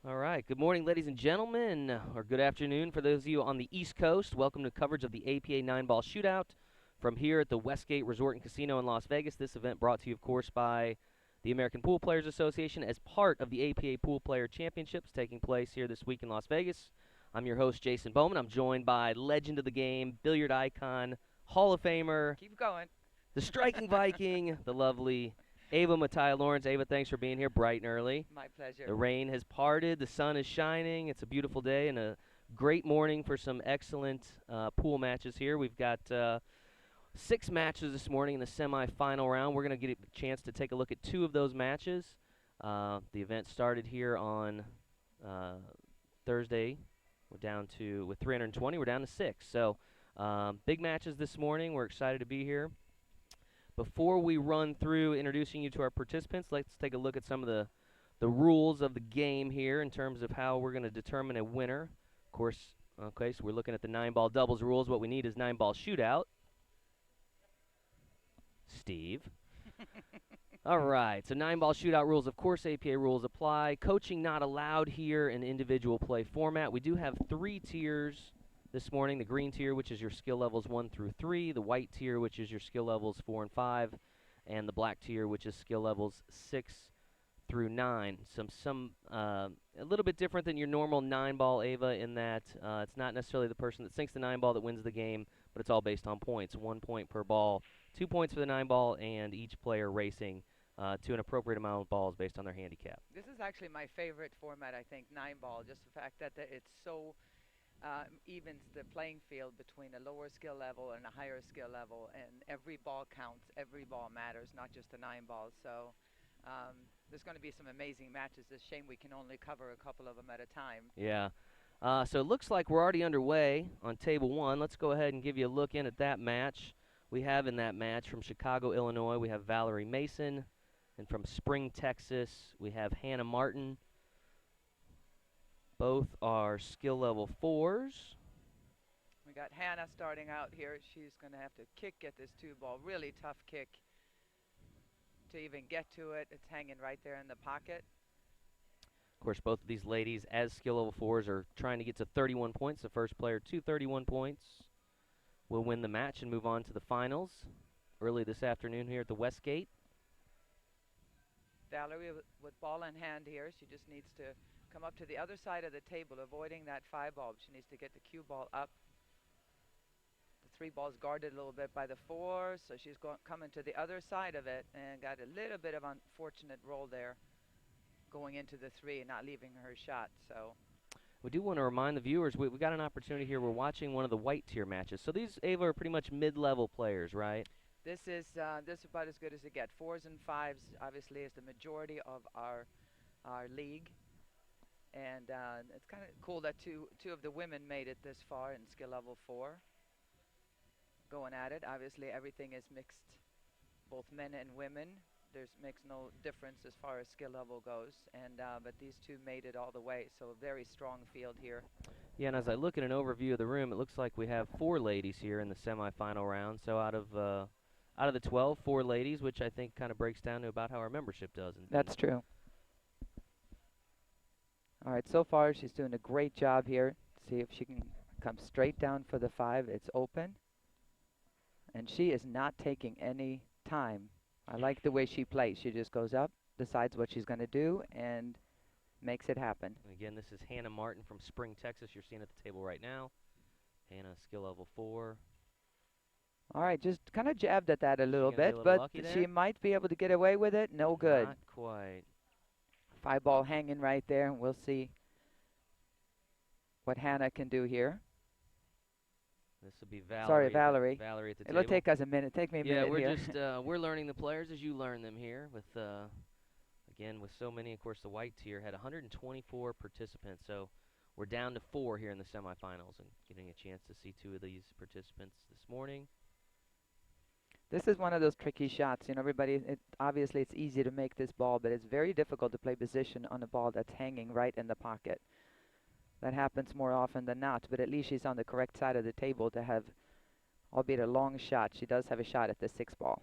All right. Good morning, ladies and gentlemen, or good afternoon for those of you on the East Coast. Welcome to coverage of the APA 9-ball shootout from here at the Westgate Resort and Casino in Las Vegas. This event brought to you, of course, by the American Pool Players Association as part of the APA Pool Player Championships taking place here this week in Las Vegas. I'm your host, Jason Bowman. I'm joined by legend of the game, billiard icon, Hall of Famer, Keep going. the striking Viking, the lovely Ava Mattia Lawrence. Ava, thanks for being here bright and early. My pleasure. The rain has parted, the sun is shining. It's a beautiful day and a great morning for some excellent pool matches here. We've got 6 matches this morning in the semifinal round. We're going to get a chance to take a look at 2 of those matches. The event started here on Thursday. We're down to, with 320, we're down to 6. So big matches this morning. We're excited to be here. Before we run through introducing you to our participants, let's take a look at some of the rules of the game here in terms of how we're going to determine a winner. Of course, okay, so we're looking at the 9-ball doubles rules. What we need is 9-ball shootout. Steve. All right, so 9-ball shootout rules. Of course, APA rules apply. Coaching not allowed here in individual play format. We do have 3 tiers this morning. The green tier, which is your skill levels 1 through 3. The white tier, which is your skill levels 4 and 5. And the black tier, which is skill levels 6 through 9. A little bit different than your normal 9-ball Ava in that it's not necessarily the person that sinks the 9-ball that wins the game, but it's all based on points. 1 point per ball, 2 points for the 9-ball, and each player racing to an appropriate amount of balls based on their handicap. This is actually my favorite format, I think, 9-ball. Just the fact that it's so evens the playing field between a lower skill level and a higher skill level, and every ball counts, every ball matters, not just the 9-ball. So there's going to be some amazing matches. It's a shame we can only cover a couple of them at a time. Yeah. So it looks like we're already underway on table 1. Let's go ahead and give you a look in at that match. We have in that match from Chicago, Illinois, we have Valerie Mason. And from Spring, Texas, we have Hannah Martin. Both are skill level 4s. We got Hannah starting out here. She's going to have to get this 2-ball. Really tough kick to even get to it. It's hanging right there in the pocket. Of course, both of these ladies, as skill level 4s, are trying to get to 31 points. The first player to 31 points will win the match and move on to the finals early this afternoon here at the Westgate. Valerie with ball in hand here. She just needs to come up to the other side of the table, avoiding that 5-ball. She needs to get the cue ball up. The 3-ball's guarded a little bit by the 4, so she's coming to the other side of it and got a little bit of unfortunate roll there going into the 3 and not leaving her shot. So we do want to remind the viewers, we got an opportunity here. We're watching one of the white tier matches. So these, Ava, are pretty much mid-level players, right? This is about as good as it gets. 4s and 5s obviously is the majority of our league, and it's kind of cool that two of the women made it this far in skill level 4. Going at it, obviously everything is mixed, both men and women. Makes no difference as far as skill level goes, and but these 2 made it all the way. So a very strong field here. Yeah, and as I look at an overview of the room, it looks like we have 4 ladies here in the semifinal round. So out of the 12, 4 ladies, which I think kind of breaks down to about how our membership does. That's true. All right, so far she's doing a great job here. See if she can come straight down for the 5. It's open. And she is not taking any time. I like the way she plays. She just goes up, decides what she's going to do, and makes it happen. And again, this is Hannah Martin from Spring, Texas. You're seeing at the table right now. Hannah, skill level 4. All right, just kind of jabbed at that a little bit, but she might be able to get away with it. No good. Not quite. 5-ball hanging right there. We'll see what Hannah can do here. This will be Valerie. Sorry, Valerie. Valerie at the It'll table. take us a minute. Take me a minute here. Yeah, we're just we're learning the players as you learn them here. With again, with so many, of course, the white tier had 124 participants, so we're down to 4 here in the semifinals, and getting a chance to see 2 of these participants this morning. This is one of those tricky shots. You know, everybody, obviously it's easy to make this ball, but it's very difficult to play position on a ball that's hanging right in the pocket. That happens more often than not, but at least she's on the correct side of the table to have, albeit a long shot, she does have a shot at the 6-ball.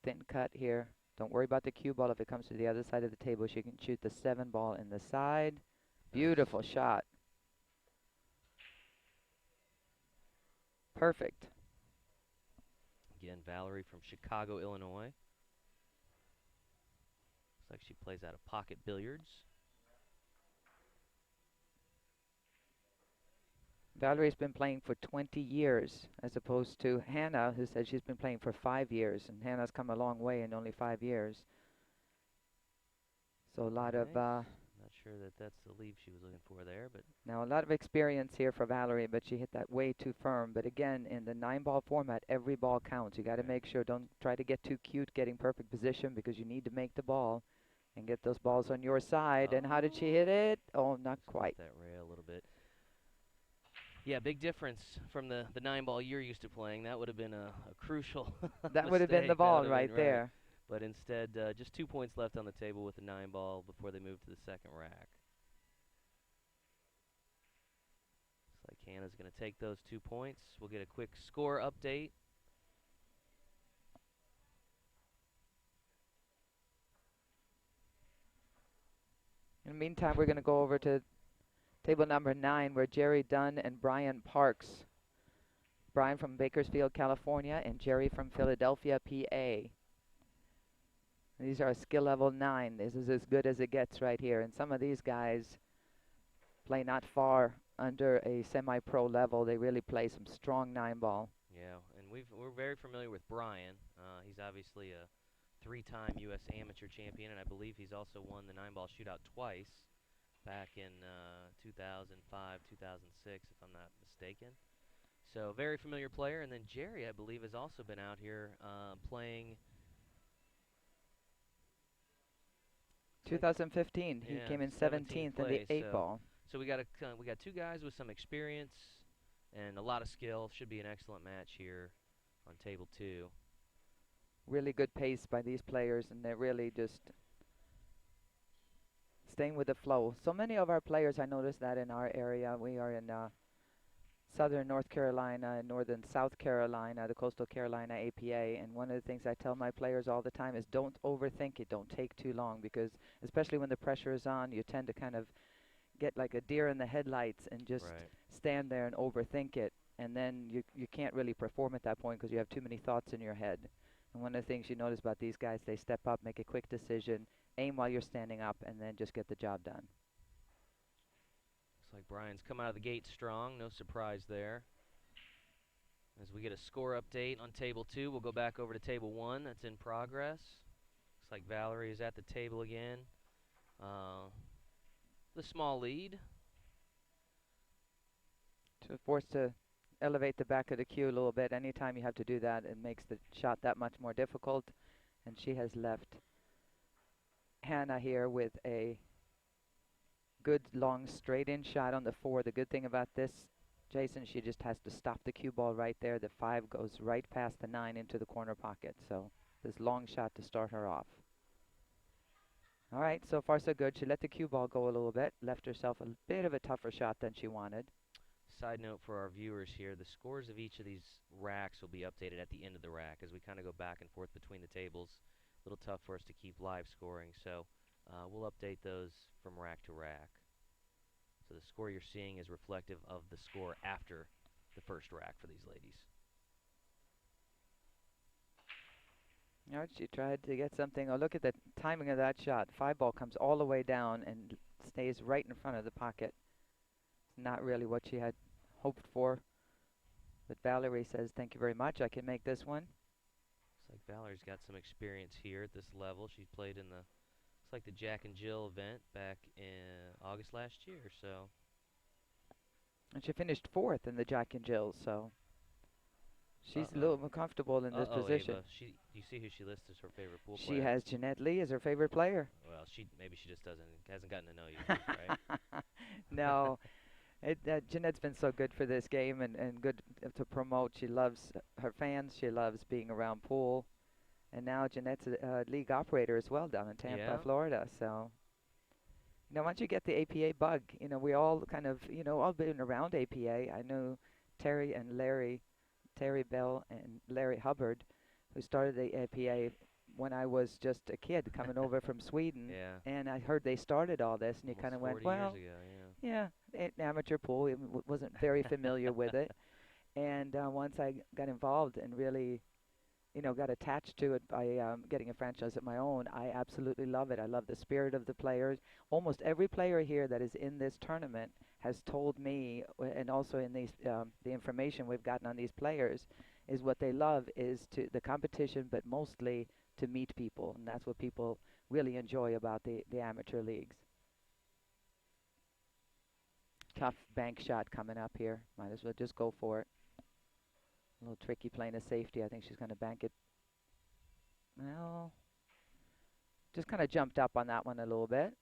Thin cut here Don't worry about the cue ball. If it comes to the other side of the table, she can shoot the 7 ball in the side. Nice. Beautiful shot. Perfect. Again, Valerie from Chicago, Illinois. Looks like she plays out of pocket billiards. Valerie's been playing for 20 years as opposed to Hannah, who said she's been playing for 5 years. And Hannah's come a long way in only 5 years. So a lot Nice. of Not sure that that's the leave she was looking for there, but now a lot of experience here for Valerie, but she hit that way too firm. But again, in the 9-ball format, every ball counts. You got to right. make sure, don't try to get too cute getting perfect position, because you need to make the ball and get those balls on your side. And how did she hit it? Oh, not Just quite. off that rail a little bit. Yeah, big difference from the 9-ball you're used to playing. That would have been a crucial That would have been the mistake. That ball would have right been right. there. But instead, just 2 points left on the table with the 9-ball before they move to the second rack. Looks like Hannah's going to take those 2 points. We'll get a quick score update. In the meantime, we're going to go over to table number 9, where Jerry Dunn and Brian Parks. Brian from Bakersfield, California, and Jerry from Philadelphia, PA. These are skill level 9. This is as good as it gets right here. And some of these guys play not far under a semi-pro level. They really play some strong 9-ball. Yeah, and we're very familiar with Brian. He's obviously a 3-time U.S. amateur champion, and I believe he's also won the 9-ball shootout twice, back in 2005, 2006, if I'm not mistaken. So very familiar player. And then Jerry, I believe, has also been out here playing. 2015, he Yeah, came in 17th 17th in place. the 8-ball. So we got 2 guys with some experience and a lot of skill. Should be an excellent match here on table 2. Really good pace by these players, and they're really just staying with the flow. So many of our players, I noticed that in our area, we are in southern North Carolina and northern South Carolina, the Coastal Carolina APA. And one of the things I tell my players all the time is don't overthink it. Don't take too long, because especially when the pressure is on, you tend to kind of get like a deer in the headlights and just stand there and overthink it. And then you can't really perform at that point because you have too many thoughts in your head. And one of the things you notice about these guys, they step up, make a quick decision, aim while you're standing up, and then just get the job done. Looks like Brian's come out of the gate strong. No surprise there. As we get a score update on table 2, we'll go back over to table 1. That's in progress. Looks like Valerie is at the table again. The small lead. So forced to elevate the back of the cue a little bit. Anytime you have to do that, it makes the shot that much more difficult. And she has left Hannah here with a good long straight-in shot on the 4. The good thing about this, Jason, she just has to stop the cue ball right there. The 5 goes right past the 9 into the corner pocket. So this long shot to start her off. All right, so far so good. She let the cue ball go a little bit, left herself a bit of a tougher shot than she wanted. Side note for our viewers here, the scores of each of these racks will be updated at the end of the rack as we kind of go back and forth between the tables. A little tough for us to keep live scoring, so we'll update those from rack to rack. So the score you're seeing is reflective of the score after the first rack for these ladies. All right, she tried to get something. Oh, look at the timing of that shot. 5 ball comes all the way down and stays right in front of the pocket. Not really what she had hoped for. But Valerie says, thank you very much. I can make this one. Looks like Valerie's got some experience here at this level. She played in the, looks like the Jack and Jill event back in August last year, so. And she finished 4th in the Jack and Jill, so she's a little more comfortable in this position. Ava. You see who she lists as her favorite pool player? She has Jeanette Lee as her favorite player. Well, maybe she just hasn't gotten to know you, right? No. Jeanette's been so good for this game and good to promote. She loves her fans. She loves being around pool. And now Jeanette's a league operator as well down in Tampa, Florida. So, once you get the APA bug, we all kind of, all been around APA. I know Terry Bell and Larry Hubbard, who started the APA when I was just a kid coming over from Sweden, Yeah, and I heard they started all this, and you kind almost of went, 40 years well, ago. Yeah. yeah, amateur pool. Wasn't very familiar with it, and once I got involved and really, got attached to it by getting a franchise of my own, I absolutely love it. I love the spirit of the players. Almost every player here that is in this tournament has told me, and also in these the information we've gotten on these players, is what they love is to the competition, but mostly to meet people, and that's what people really enjoy about the amateur leagues. Tough bank shot coming up here. Might as well just go for it. A little tricky playing a safety. I think she's going to bank it. Well, just kind of jumped up on that one a little bit.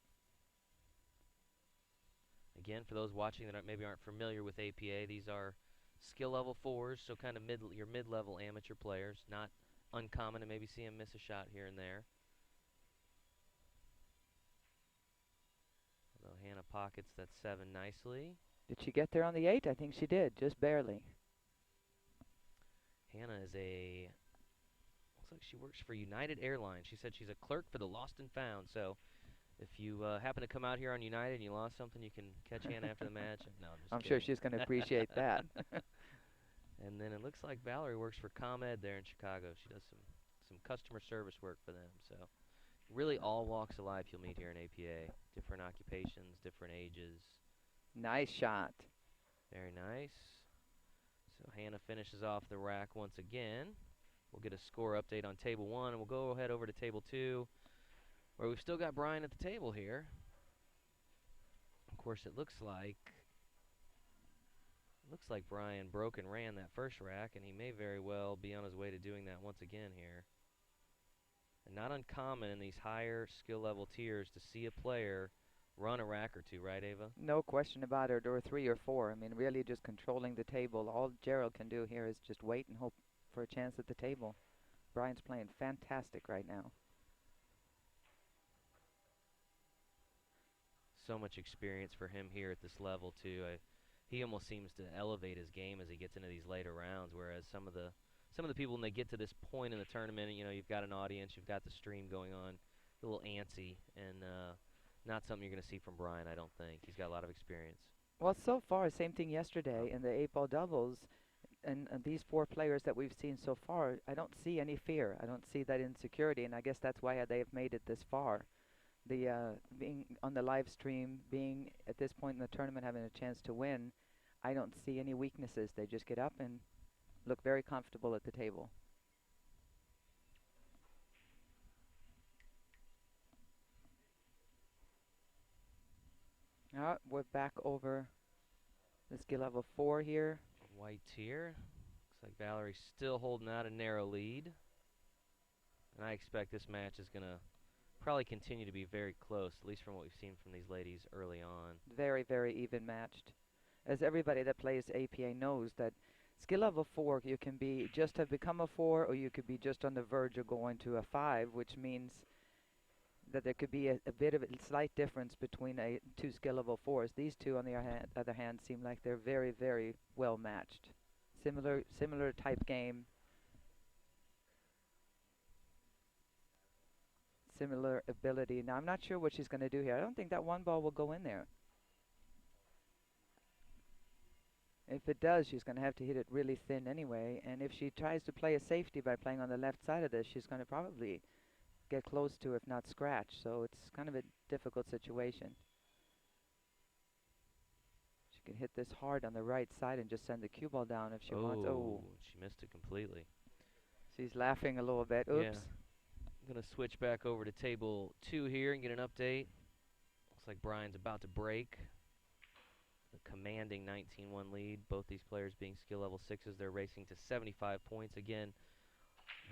Again, for those watching that maybe aren't familiar with APA, these are skill level 4s, so kind of your mid-level amateur players. Not uncommon to maybe see them miss a shot here and there. Although Hannah pockets that 7 nicely. Did she get there on the 8? I think she did, just barely. Hannah is looks like she works for United Airlines. She said she's a clerk for the Lost and Found, so if you happen to come out here on United and you lost something, you can catch Hannah after the match. No, I'm just I'm kidding. sure she's going to appreciate that. And then it looks like Valerie works for ComEd there in Chicago. She does some customer service work for them. So really all walks of life you'll meet here in APA. Different occupations, different ages. Nice shot. Very nice. So Hannah finishes off the rack once again. We'll get a score update on table 1, and we'll go ahead over to table 2, where we've still got Brian at the table here. Of course, it looks like Brian broke and ran that first rack, and he may very well be on his way to doing that once again here. And not uncommon in these higher skill level tiers to see a player run a rack or two, right, Ava? No question about it, or 3 or 4. I mean, really just controlling the table. All Gerald can do here is just wait and hope for a chance at the table. Brian's playing fantastic right now. So much experience for him here at this level, too. He almost seems to elevate his game as he gets into these later rounds, whereas some of the people, when they get to this point in the tournament, you've got an audience, you've got the stream going on, a little antsy, and not something you're going to see from Brian, I don't think. He's got a lot of experience. Well, so far, same thing yesterday in the 8-ball doubles, and these 4 players that we've seen so far, I don't see any fear. I don't see that insecurity, and I guess that's why they've made it this far. Being on the live stream, being at this point in the tournament, having a chance to win, I don't see any weaknesses. They just get up and look very comfortable at the table. All right, we're back over the skill level 4 here. White tier. Looks like Valerie's still holding out a narrow lead. And I expect this match is going to probably continue to be very close, at least from what we've seen from these ladies early on. Very, very even matched. As everybody that plays APA knows, that skill level 4, you can be just have become a 4, or you could be just on the verge of going to a 5, which means that there could be a bit of a slight difference between 2 skill level 4s. These two, on the other hand, seem like they're very, very well matched. Similar type game. Similar ability. Now, I'm not sure what she's going to do here. I don't think that 1 ball will go in there. If it does, she's going to have to hit it really thin anyway. And if she tries to play a safety by playing on the left side of this, she's going to probably get close to, if not scratch. So it's kind of a difficult situation. She can hit this hard on the right side and just send the cue ball down if she wants. Oh, she missed it completely. She's laughing a little bit. Oops. Yeah. I'm going to switch back over to table 2 here and get an update. Looks like Brian's about to break a commanding 19-1 lead. Both these players being skill level 6s. They're racing to 75 points. Again,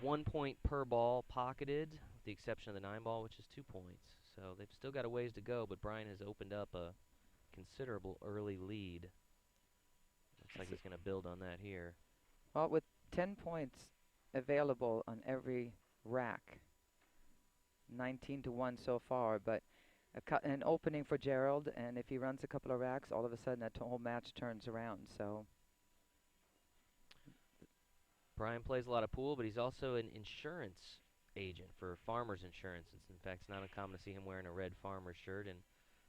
1 point per ball pocketed, with the exception of the 9 ball, which is 2 points. So they've still got a ways to go, but Brian has opened up a considerable early lead. Looks like he's going to build on that here. Well, with 10 points available on every rack, 19-1 so far, but an opening for Gerald, and if he runs a couple of racks, all of a sudden that whole match turns around. So Brian plays a lot of pool, but he's also an insurance agent for Farmers Insurance. In fact, it's not uncommon to see him wearing a red Farmers shirt. And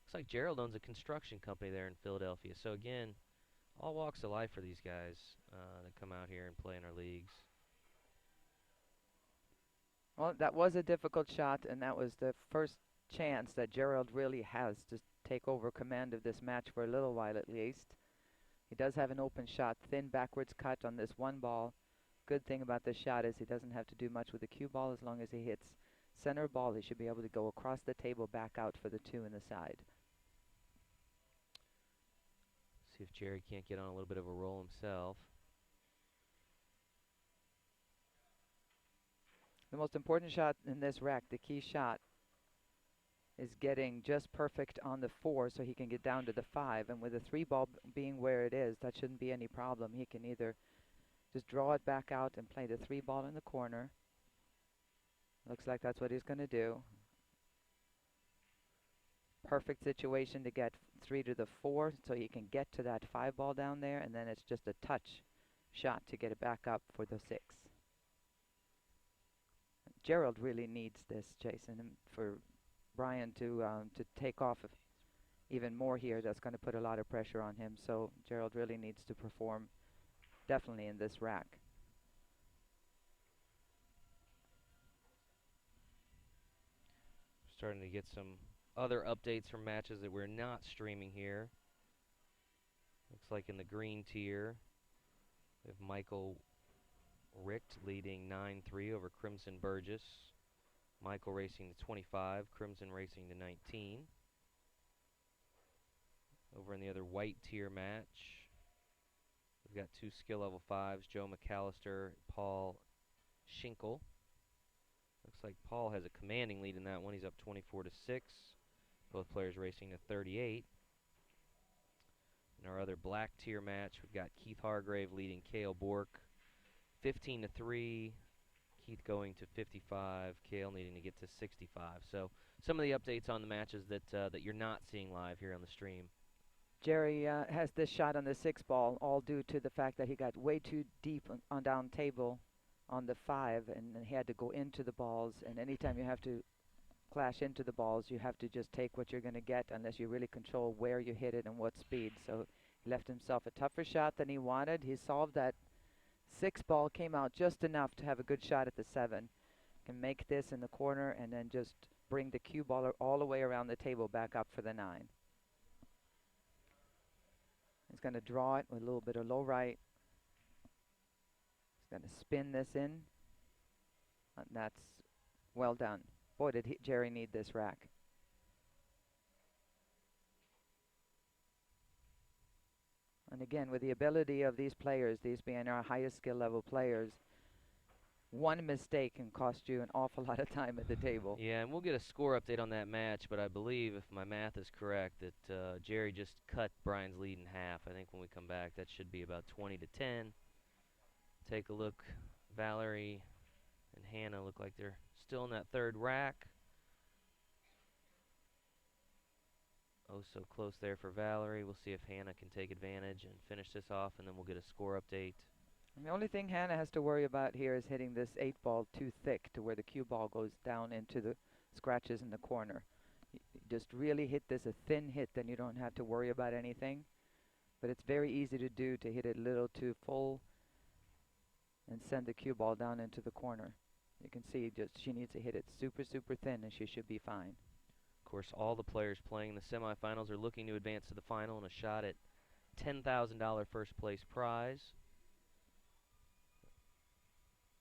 looks like Gerald owns a construction company there in Philadelphia. So again, all walks of life for these guys that come out here and play in our leagues. Well, that was a difficult shot, and that was the first chance that Gerald really has to take over command of this match for a little while at least. He does have an open shot, thin backwards cut on this one ball. Good thing about this shot is he doesn't have to do much with the cue ball. As long as he hits center ball, he should be able to go across the table back out for the 2 in the side. See if Jerry can't get on a little bit of a roll himself. The most important shot in this rack, the key shot, is getting just perfect on the 4 so he can get down to the 5. And with the 3 ball being where it is, that shouldn't be any problem. He can either just draw it back out and play the 3 ball in the corner. Looks like that's what he's going to do. Perfect situation to get 3 to the 4 so he can get to that 5 ball down there, and then it's just a touch shot to get it back up for the 6. Gerald really needs this, Jason, and for Brian to take off even more here. That's going to put a lot of pressure on him. So Gerald really needs to perform definitely in this rack. Starting to get some other updates from matches that we're not streaming here. Looks like in the green tier, we have Michael Richt leading 9-3 over Crimson Burgess. Michael racing to 25, Crimson racing to 19. Over in the other white tier match, we've got 2 skill level 5s, Joe McAllister, Paul Schinkel. Looks like Paul has a commanding lead in that one. He's up 24-6. Both players racing to 38. In our other black tier match, we've got Keith Hargrave leading Cale Bork 15-3. Keith going to 55. Cale needing to get to 65. So some of the updates on the matches that you're not seeing live here on the stream. Jerry has this shot on the 6 ball, all due to the fact that he got way too deep on down table on the 5, and he had to go into the balls. And anytime you have to clash into the balls, you have to just take what you're going to get unless you really control where you hit it and what speed. So he left himself a tougher shot than he wanted. He solved that 6 ball, came out just enough to have a good shot at the 7. Can make this in the corner and then just bring the cue baller all the way around the table back up for the 9. He's going to draw it with a little bit of low right. He's going to spin this in. And that's well done. Boy, did Jerry need this rack. And again, with the ability of these players, these being our highest skill level players, one mistake can cost you an awful lot of time at the table. Yeah, and we'll get a score update on that match, but I believe, if my math is correct, that Jerry just cut Brian's lead in half. I think when we come back, that should be about 20-10. Take a look. Valerie and Hannah look like they're still in that 3rd rack. Oh, so close there for Valerie. We'll see if Hannah can take advantage and finish this off, and then we'll get a score update. And the only thing Hannah has to worry about here is hitting this 8 ball too thick to where the cue ball goes down into the scratches in the corner. You just really hit this a thin hit, then you don't have to worry about anything. But it's very easy to do, to hit it a little too full and send the cue ball down into the corner. You can see just she needs to hit it super, super thin, and she should be fine. Of course, all the players playing the semifinals are looking to advance to the final and a shot at $10,000 first place prize.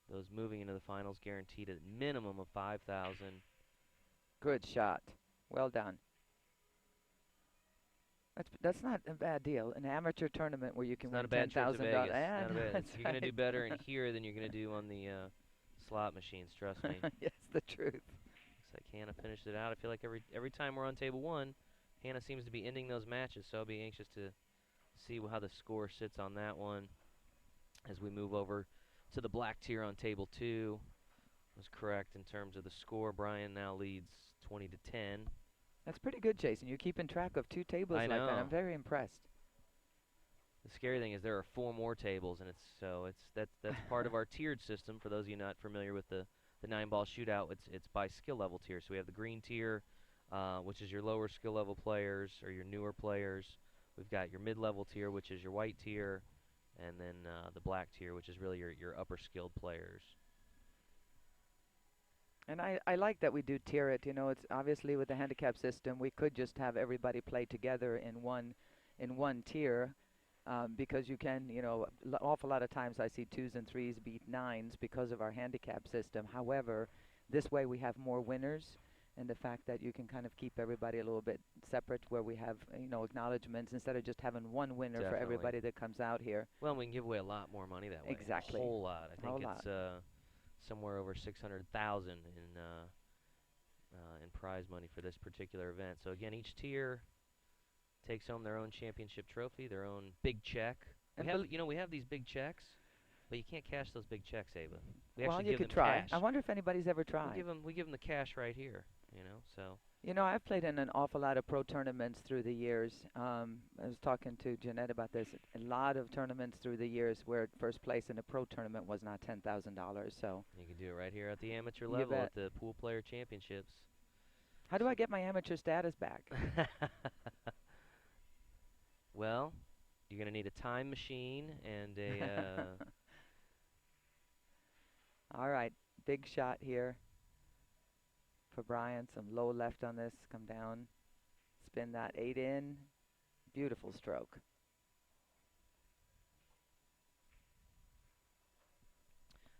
Those moving into the finals guaranteed a minimum of $5,000. Good shot. Well done. That's not a bad deal. An amateur tournament where you can win $10,000. You're going to do better in here than you're going to do on the slot machines, trust me. Yes, the truth. Looks like Hannah finished it out. I feel like every time we're on table 1, Hannah seems to be ending those matches, so I'll be anxious to see how the score sits on that one as we move over to the black tier on table 2. Was correct in terms of the score. Brian now leads 20-10. That's pretty good, Jason. You're keeping track of 2 tables like that. I'm very impressed. The scary thing is there are 4 more tables, and that's part of our tiered system. For those of you not familiar with the the 9-ball shootout, it's by skill level tier. So we have the green tier, which is your lower skill level players or your newer players. We've got your mid-level tier, which is your white tier, and then the black tier, which is really your upper skilled players. And I like that we do tier it. You know, it's obviously with the handicap system, we could just have everybody play together in one tier, because you can, you know, awful lot of times I see twos and threes beat nines because of our handicap system. However, this way we have more winners, and the fact that you can kind of keep everybody a little bit separate, where we have, you know, acknowledgments instead of just having one winner for Definitely. everybody that comes out here. Well, we can give away a lot more money that way. Exactly. A whole lot. I A whole think lot. it's somewhere over 600,000 in prize money for this particular event. So again, each tier takes home their own championship trophy, their own big check. And We have these big checks, but you can't cash those big checks, Ava. We well, actually you give could them try. cash. I wonder if anybody's ever We tried. give them the cash right here. So You know, I've played in an awful lot of pro tournaments through the years. I was talking to Jeanette about this. A lot of tournaments through the years where first place in a pro tournament was not $10,000. So you can do it right here at the amateur you level bet. at the Poolplayer Championships. How do I get my amateur status back? Well, you're going to need a time machine and a All right, big shot here for Brian. Some low left on this. Come down, spin that 8 in. Beautiful stroke.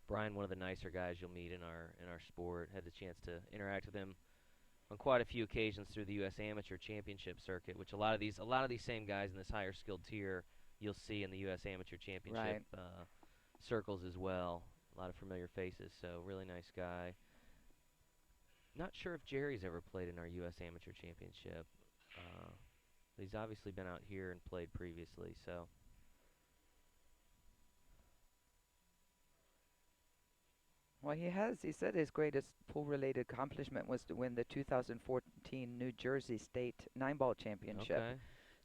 Brian, one of the nicer guys you'll meet in our sport. Had the chance to interact with him on quite a few occasions through the U.S. Amateur Championship circuit, which a lot of these same guys in this higher skilled tier you'll see in the U.S. Amateur Championship circles as well. A lot of familiar faces, so really nice guy. Not sure if Jerry's ever played in our U.S. Amateur Championship. He's obviously been out here and played previously, so. Well, he has. He said his greatest pool-related accomplishment was to win the 2014 New Jersey State 9-ball championship. Okay.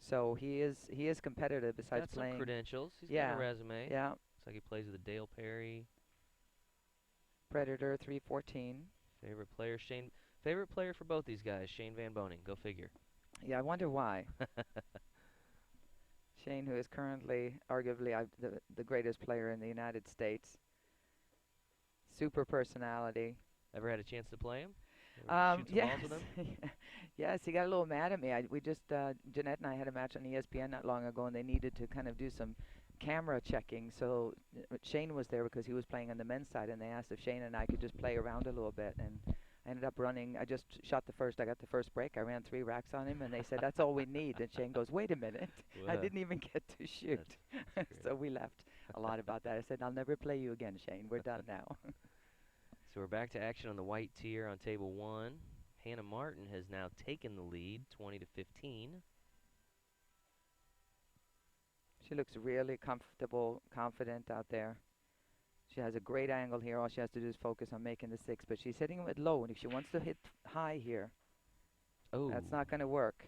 So he is competitive. Besides Got playing, some credentials. He's yeah, got a resume. yeah. Looks like he plays with the Dale Perry. Predator 314. Favorite player, Shane. Favorite player for both these guys, Shane Van Boning. Go figure. Yeah, I wonder why. Shane, who is currently arguably the greatest player in the United States. Super personality. Ever had a chance to play him? Shoot some yes. balls with him? Yes, he got a little mad at me. We just, Jeanette and I had a match on ESPN not long ago, and they needed to kind of do some camera checking. So Shane was there because he was playing on the men's side, and they asked if Shane and I could just play around a little bit. And I ended up running. I just shot the first. I got the first break. I ran 3 racks on him, and they said, that's all we need. And Shane goes, wait a minute. I didn't even get to shoot. So we laughed a lot about that. I said, I'll never play you again, Shane. We're done now. So we're back to action on the white tier on table 1. Hannah Martin has now taken the lead, 20-15. She looks really comfortable, confident out there. She has a great angle here. All she has to do is focus on making the 6, but she's hitting it low, and if she wants to hit high here, that's not going to work.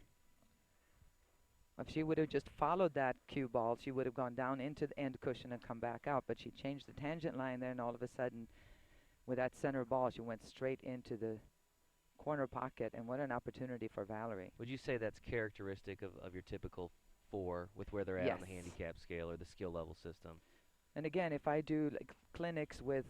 If she would have just followed that cue ball, she would have gone down into the end cushion and come back out, but she changed the tangent line there, and all of a sudden, with that center ball, she went straight into the corner pocket, and what an opportunity for Valerie. Would you say that's characteristic of your typical 4 with where they're at on the handicap scale or the skill level system? And again, if I do like clinics with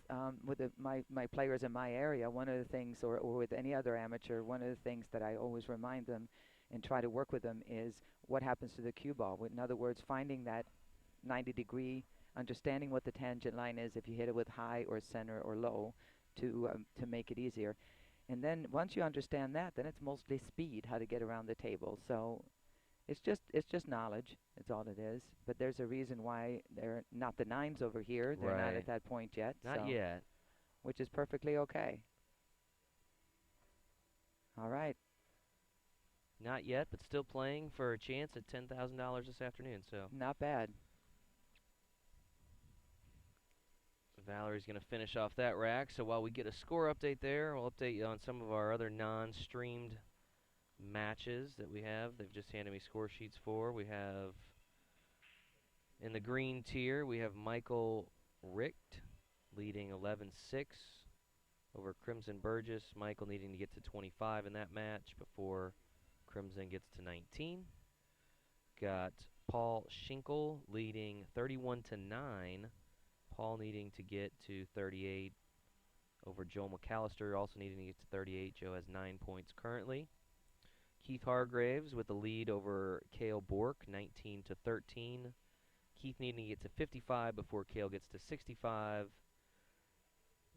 my players in my area, one of the things, or with any other amateur, one of the things that I always remind them and try to work with them is what happens to the cue ball. In other words, finding that 90-degree, understanding what the tangent line is if you hit it with high or center or low to make it easier. And then once you understand that, then it's mostly speed, how to get around the table. So it's just knowledge. It's all it is. But there's a reason why they're not the 9s over here. They're not at that point yet. Not yet. Which is perfectly okay. All right. Not yet, but still playing for a chance at $10,000 this afternoon. So not bad. Valerie's going to finish off that rack. So while we get a score update there, we'll update you on some of our other non-streamed matches that we have. They've just handed me score sheets for. We have, in the green tier, we have Michael Richt leading 11-6. over Crimson Burgess. Michael needing to get to 25 in that match before Crimson gets to 19. Got Paul Schinkel leading 31-9. Paul needing to get to 38 over Joe McAllister, also needing to get to 38. Joe has 9 points currently. Keith Hargraves with the lead over Cale Bork, 19-13. Keith needing to get to 55 before Cale gets to 65.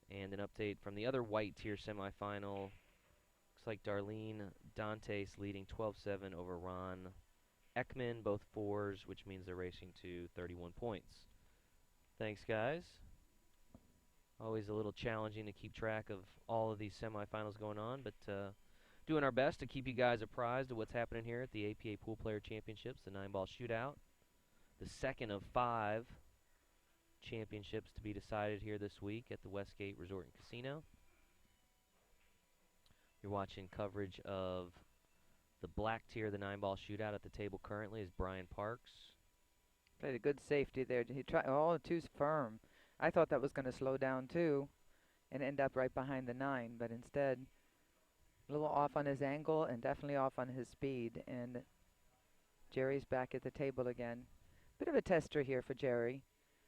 And an update from the other white tier semifinal. Looks like Darlene Dantes leading 12-7 over Ron Ekman, both fours, which means they're racing to 31 points. Thanks, guys. Always a little challenging to keep track of all of these semifinals going on, but doing our best to keep you guys apprised of what's happening here at the APA Pool Player Championships, the 9-ball shootout. The second of 5 championships to be decided here this week at the Westgate Resort and Casino. You're watching coverage of the black tier, the 9-ball shootout. At the table currently is Brian Parks. Played a good safety there. He tried. Oh, too firm. I thought that was going to slow down too, and end up right behind the 9. But instead, a little off on his angle and definitely off on his speed. And Jerry's back at the table again. Bit of a tester here for Jerry.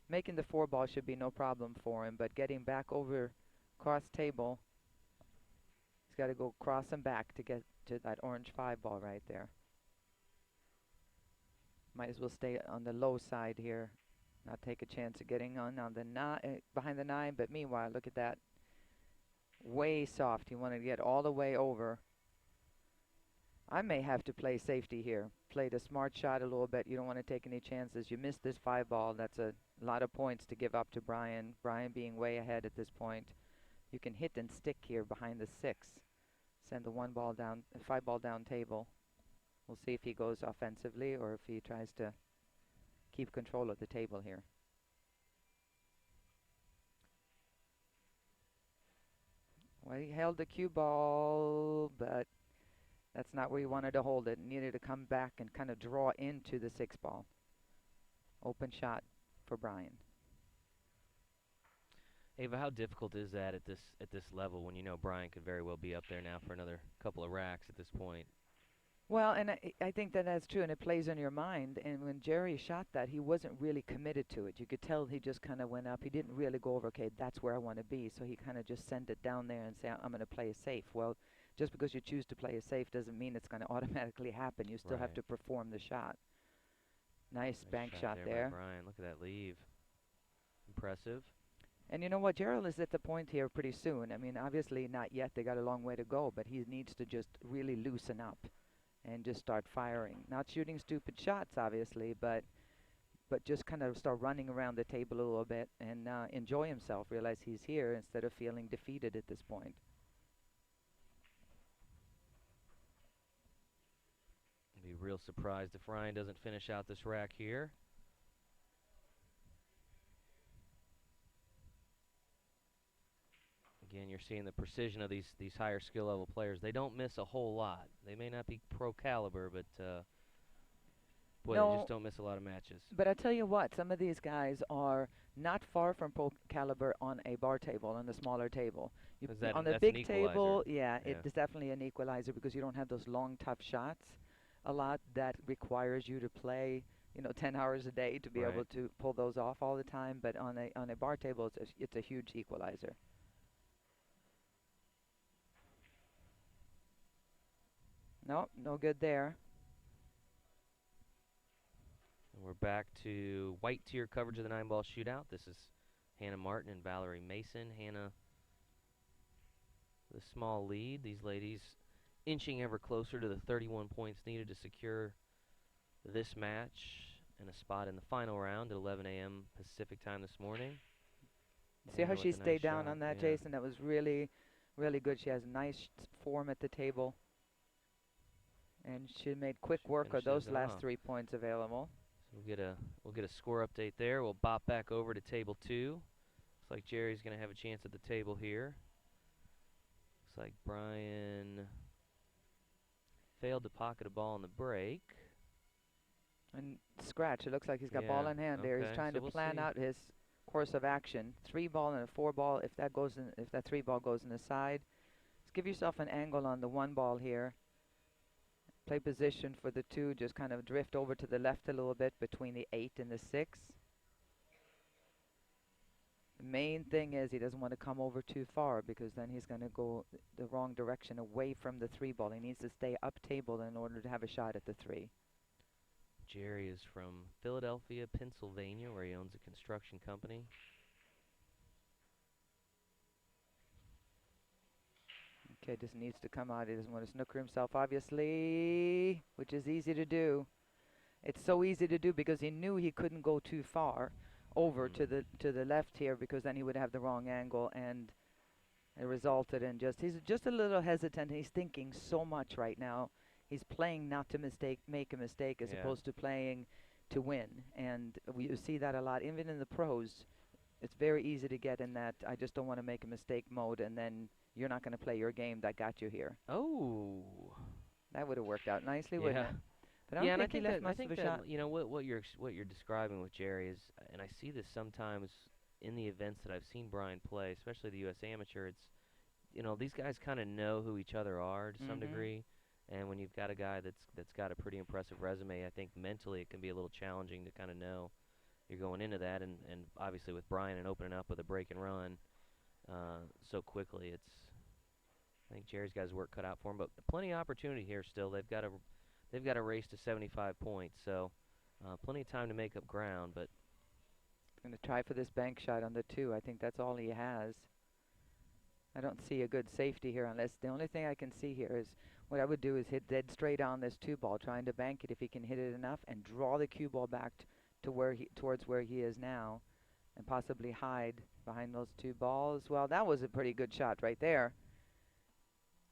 Making the 4-ball should be no problem for him, but getting back over cross table, he's got to go cross and back to get to that orange 5-ball right there. Might as well stay on the low side here, not take a chance of getting on the behind the 9. But meanwhile, look at that, way soft. He wanted to get all the way over. I may have to play safety here. Play the smart shot a little bit. You don't want to take any chances. You missed this 5-ball. That's a lot of points to give up to Brian. Brian being way ahead at this point. You can hit and stick here behind the 6. Send the 1-ball down, 5-ball down table. We'll see if he goes offensively or if he tries to keep control of the table here. Well, he held the cue ball, but that's not where he wanted to hold it. Needed to come back and kind of draw into the 6-ball. Open shot for Brian. Ava, how difficult is that at this level when you know Brian could very well be up there now for another couple of racks at this point? Well, and I think that that's true, and it plays on your mind. And when Jerry shot that, he wasn't really committed to it. You could tell he just kind of went up. He didn't really go over, okay, that's where I want to be. So he kind of just sent it down there and say, I'm going to play it safe. Well, just because you choose to play it safe doesn't mean it's going to automatically happen. You still have to perform the shot. Nice bank shot there. By Brian, look at that leave. Impressive. And you know what? Gerald is at the point here pretty soon. I mean, obviously not yet. They got a long way to go, but he needs to just really loosen up and just start firing. Not shooting stupid shots, obviously, but just kind of start running around the table a little bit and enjoy himself, realize he's here instead of feeling defeated at this point. I'd be real surprised if Ryan doesn't finish out this rack here. Again, you're seeing the precision of these higher skill level players. They don't miss a whole lot. They may not be pro caliber, but boy, no, they just don't miss a lot of matches. But I tell you what, some of these guys are not far from pro caliber on a bar table, on the smaller table. On the big table, yeah, it's definitely an equalizer because you don't have those long, tough shots a lot that requires you to play, 10 hours a day to be able to pull those off all the time. But on a bar table, it's a huge equalizer. No good there. And we're back to white tier coverage of the 9-ball shootout. This is Hannah Martin and Valerie Mason. Hannah, the small lead. These ladies inching ever closer to the 31 points needed to secure this match and a spot in the final round at 11 a.m. Pacific time this morning. See how she stayed down on that, Jason? That was really, really good. She has nice form at the table. And she made quick work of those last 3 points available. So we'll get a score update there. We'll bop back over to table 2. Looks like Jerry's going to have a chance at the table here. Looks like Brian failed to pocket a ball on the break. And scratch. It looks like he's got ball in hand there. He's trying to plan out his course of action. 3 ball and a 4 ball. If that goes in, if that 3 ball goes in the side, just give yourself an angle on the 1 ball here. Play position for the 2. Just kind of drift over to the left a little bit between the 8 and the 6. The main thing is he doesn't want to come over too far because then he's going to go the wrong direction away from the 3 ball. He needs to stay up table in order to have a shot at the 3. Jerry is from Philadelphia, Pennsylvania, where he owns a construction company. Okay, just needs to come out. He doesn't want to snooker himself, obviously, which is easy to do. It's so easy to do because he knew he couldn't go too far over to the left here because then he would have the wrong angle, and it resulted in he's just a little hesitant. He's thinking so much right now. He's playing not to make a mistake as opposed to playing to win, and you see that a lot even in the pros. It's very easy to get in that I just don't want to make a mistake mode, and then you're not going to play your game that got you here. Oh, that would have worked out nicely, wouldn't it? But I don't think he left much of a shot. You know what you're describing with Jerry is, and I see this sometimes in the events that I've seen Brian play, especially the U.S. Amateur. It's, you know, these guys kind of know who each other are to some degree, and when you've got a guy that's got a pretty impressive resume, I think mentally it can be a little challenging to kind of know you're going into that, and obviously with Brian and opening up with a break and run so quickly, I think Jerry's got his work cut out for him, but plenty of opportunity here still. They've got a race to 75 points, so plenty of time to make up ground. But going to try for this bank shot on the 2. I think that's all he has. I don't see a good safety here unless the only thing I can see here is what I would do is hit dead straight on this 2 ball, trying to bank it if he can hit it enough and draw the cue ball back to towards where he is now, and possibly hide behind those 2 balls. Well, that was a pretty good shot right there.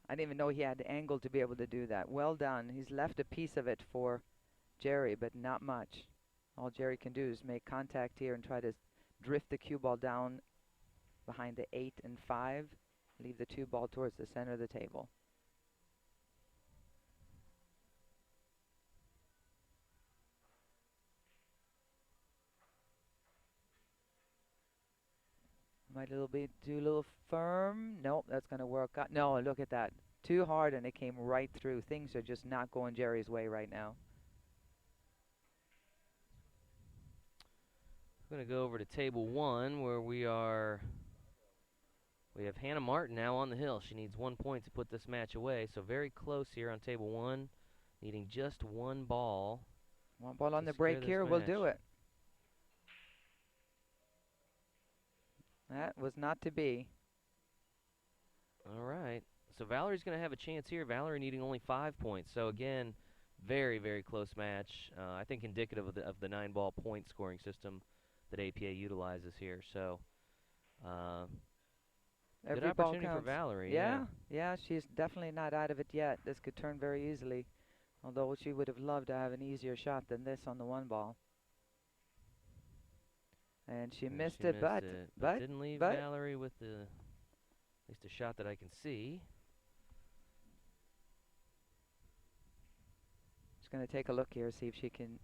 I didn't even know he had the angle to be able to do that. Well done. He's left a piece of it for Jerry, but not much. All Jerry can do is make contact here and try to drift the cue ball down behind the 8 and 5. Leave the 2 ball towards the center of the table. Might do a little firm. Nope, that's going to work out. No, look at that. Too hard, and it came right through. Things are just not going Jerry's way right now. I'm going to go over to table 1 where we have Hannah Martin now on the hill. She needs 1 point to put this match away, so very close here on table 1, needing just 1 ball. 1 ball on the break here will do it. That was not to be. All right. So Valerie's going to have a chance here. Valerie needing only 5 points. So, again, very, very close match. I think indicative of the 9-ball point scoring system that APA utilizes here. So, good opportunity for Valerie. Yeah, she's definitely not out of it yet. This could turn very easily, although she would have loved to have an easier shot than this on the 1 ball. And she missed it, but didn't leave Valerie with at least a shot that I can see. Just going to take a look here, see if she can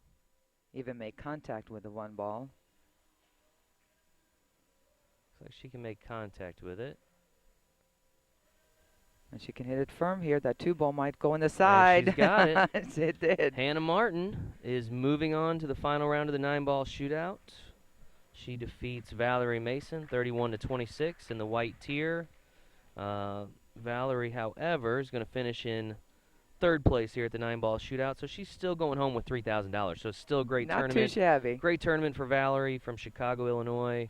even make contact with the 1 ball. Looks like she can make contact with it. And she can hit it firm here. That 2 ball might go in the side. She's got it. It did. Hannah Martin is moving on to the final round of the 9-ball shootout. She defeats Valerie Mason 31-26 in the white tier. Valerie, however, is going to finish in 3rd place here at the 9-ball shootout, so she's still going home with $3,000. So it's still a great tournament. Not too shabby. Great tournament for Valerie from Chicago, Illinois.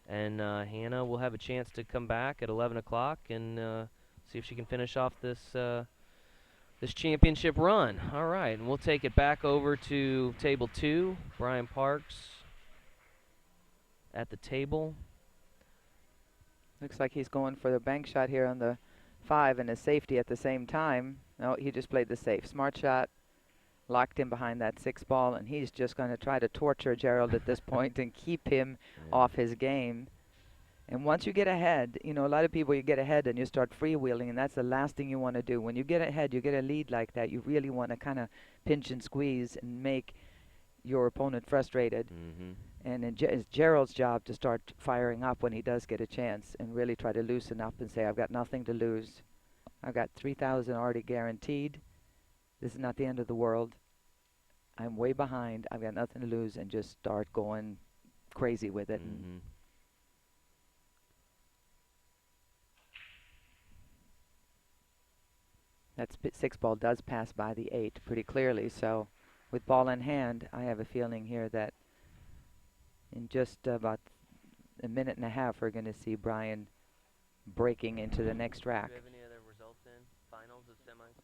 And Hannah will have a chance to come back at 11 o'clock and see if she can finish off this this championship run. All right, and we'll take it back over to table 2. Brian Parks at the table. Looks like he's going for the bank shot here on the 5 and a safety at the same time. No, he just played the safe. Smart shot. Locked him behind that 6 ball, and he's just going to try to torture Gerald at this point and keep him off his game. And once you get ahead, you know, a lot of people, you get ahead and you start freewheeling, and that's the last thing you want to do. When you get ahead, you get a lead like that, you really want to kind of pinch and squeeze and make your opponent frustrated. And it's Gerald's job to start firing up when he does get a chance and really try to loosen up and say, I've got nothing to lose. I've got 3,000 already guaranteed. This is not the end of the world. I'm way behind. I've got nothing to lose, and just start going crazy with it. And that 6 ball does pass by the 8 pretty clearly. So with ball in hand, I have a feeling here that in just about a minute and a half, we're going to see Brian breaking into the next rack. Do you have any other results in finals of semis?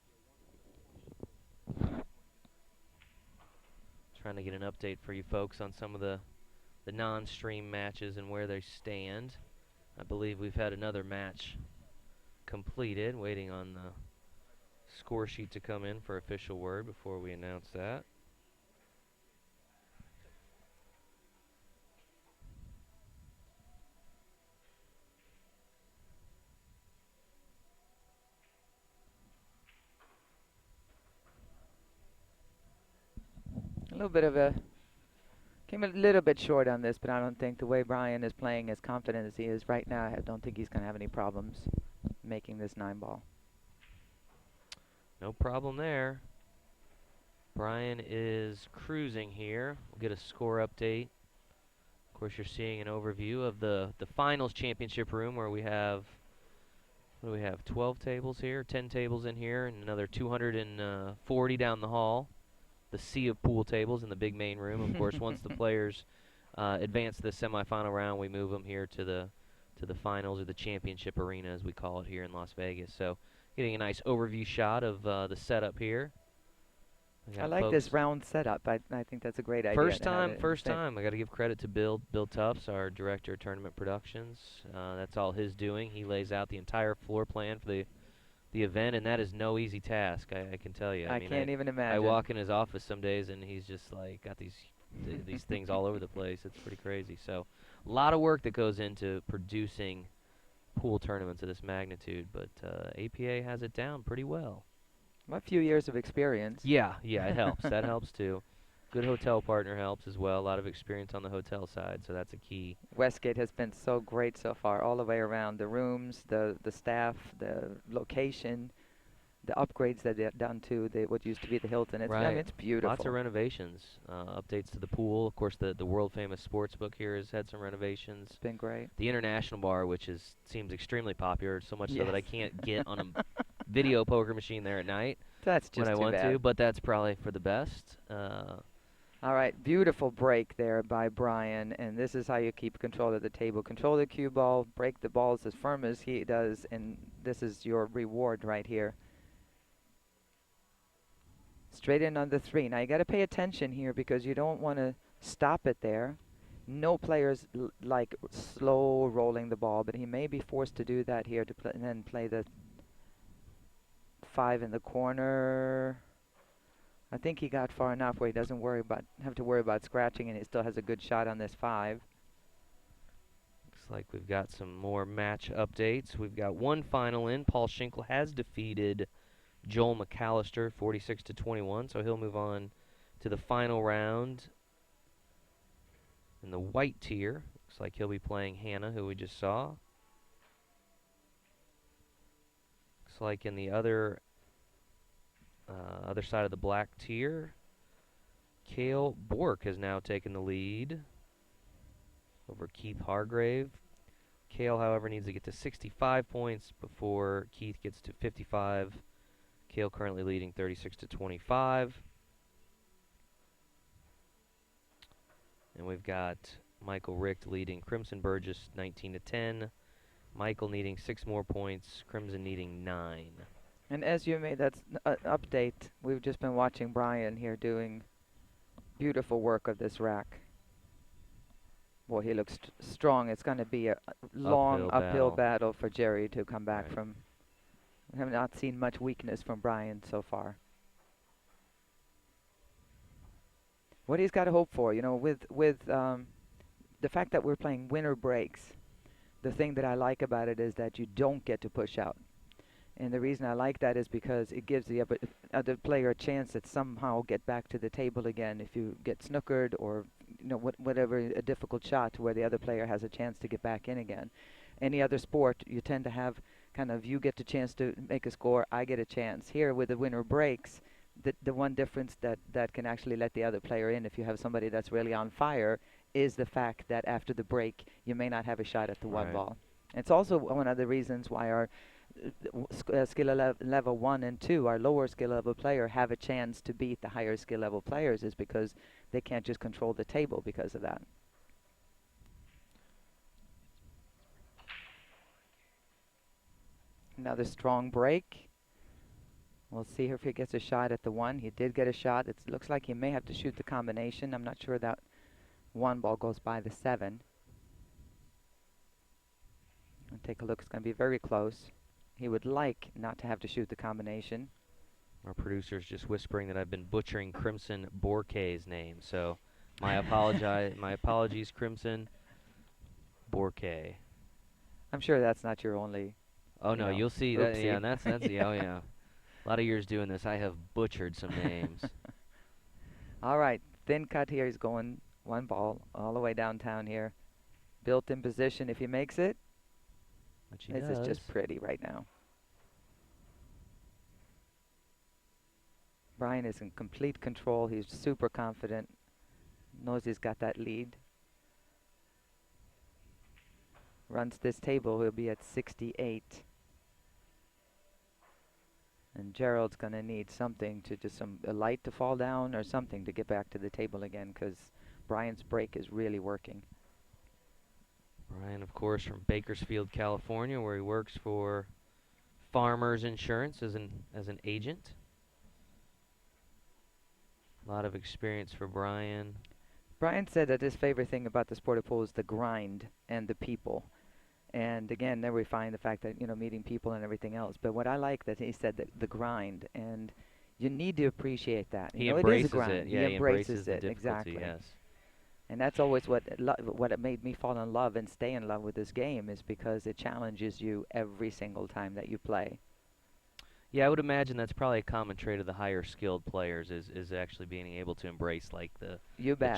Trying to get an update for you folks on some of the non-stream matches and where they stand. I believe we've had another match completed, waiting on the score sheet to come in for official word before we announce that. A little bit of a came a little bit short on this, but I don't think the way Brian is playing as confident as he is right now, I don't think he's going to have any problems making this 9-ball. No problem there. Brian is cruising here. We'll get a score update. Of course, you're seeing an overview of the finals championship room where we have, what do we have, 12 tables here, 10 tables in here, and another 240 down the hall. The sea of pool tables in the big main room. Of course, once the players advance to the semifinal round, we move them here to the finals, or the championship arena as we call it here in Las Vegas. So getting a nice overview shot of the setup here. I like this round setup. I think that's a great idea. First time. I got to give credit to Bill Tufts, our director of tournament productions. That's all his doing. He lays out the entire floor plan for the event, and that is no easy task. I can tell you. I mean, can't even imagine. I walk in his office some days, and he's just like got these things all over the place. It's pretty crazy. So a lot of work that goes into producing pool tournaments of this magnitude, but APA has it down pretty well. A few years of experience. Yeah, it helps. That helps too. Good hotel partner helps as well. A lot of experience on the hotel side, so that's a key. Westgate has been so great so far, all the way around. The rooms, the staff, the location, the upgrades that they've done to what used to be the Hilton. It's, right. I mean, it's beautiful. Lots of renovations, updates to the pool. Of course, the world famous sports book here has had some renovations. It's been great. The international bar, which seems extremely popular, so much so that I can't get on a video poker machine there at night. That's just when I too want bad. to, but that's probably for the best. All right, beautiful break there by Brian, and this is how you keep control of the table. Control the cue ball, break the balls as firm as he does, and this is your reward right here. Straight in on the 3. Now you got to pay attention here because you don't want to stop it there. No players like slow rolling the ball, but he may be forced to do that here to and then play the 5 in the corner. I think he got far enough where he doesn't have to worry about scratching, and he still has a good shot on this 5. Looks like we've got some more match updates. We've got one final in. Paul Schinkel has defeated Joel McAllister 46-21, so he'll move on to the final round in the white tier. Looks like he'll be playing Hannah, who we just saw. Looks like in the other side of the black tier, Cale Bork has now taken the lead over Keith Hargrave. Cale, however, needs to get to 65 points before Keith gets to 55. Cale currently leading 36-25. And we've got Michael Richt leading Crimson Burgess 19-10. Michael needing 6 more points, Crimson needing 9. And as you made that update, we've just been watching Brian here doing beautiful work of this rack. Boy, he looks strong. It's going to be a long uphill battle for Jerry to come back from. We have not seen much weakness from Brian so far. What he's got to hope for, you know, with the fact that we're playing winner breaks, the thing that I like about it is that you don't get to push out. And the reason I like that is because it gives the other player a chance to somehow get back to the table again if you get snookered or whatever a difficult shot to where the other player has a chance to get back in again. Any other sport, you tend to have kind of you get the chance to make a score, I get a chance. Here with the winner breaks, the one difference that can actually let the other player in if you have somebody that's really on fire is the fact that after the break you may not have a shot at the one Right. ball. It's also one of the reasons why our level 1 and 2, our lower skill level player, have a chance to beat the higher skill level players is because they can't just control the table because of that. Another strong break. We'll see if he gets a shot at the one. He did get a shot. It looks like he may have to shoot the combination. I'm not sure that one ball goes by the 7. I'll take a look. It's going to be very close. He would like not to have to shoot the combination. Our producer's just whispering that I've been butchering Crimson Borque's name, so my apologies, Crimson Borque. I'm sure that's not your only. Oh no, you'll see that. Yeah, Oopsie. that's yeah. Oh yeah. A lot of years doing this, I have butchered some names. All right, thin cut here. He's going one ball all the way downtown here. Built in position if he makes it. Which he This does. is just pretty right now. Brian is in complete control. He's super confident. Knows he's got that lead. Runs this table, he'll be at 68. And Gerald's going to need something to just a light to fall down or something to get back to the table again, because Brian's break is really working. Brian, of course, from Bakersfield, California, where he works for Farmers Insurance as an agent. A lot of experience for Brian. Brian said that his favorite thing about the sport of pool is the grind and the people. And again, there we find the fact that, meeting people and everything else. But what I like that he said that the grind, and you need to appreciate that. He it embraces is a grind. it. Yeah, he embraces the it, difficulty, exactly. yes. And that's always what it made me fall in love and stay in love with this game, is because it challenges you every single time that you play. Yeah, I would imagine that's probably a common trait of the higher skilled players is actually being able to embrace like the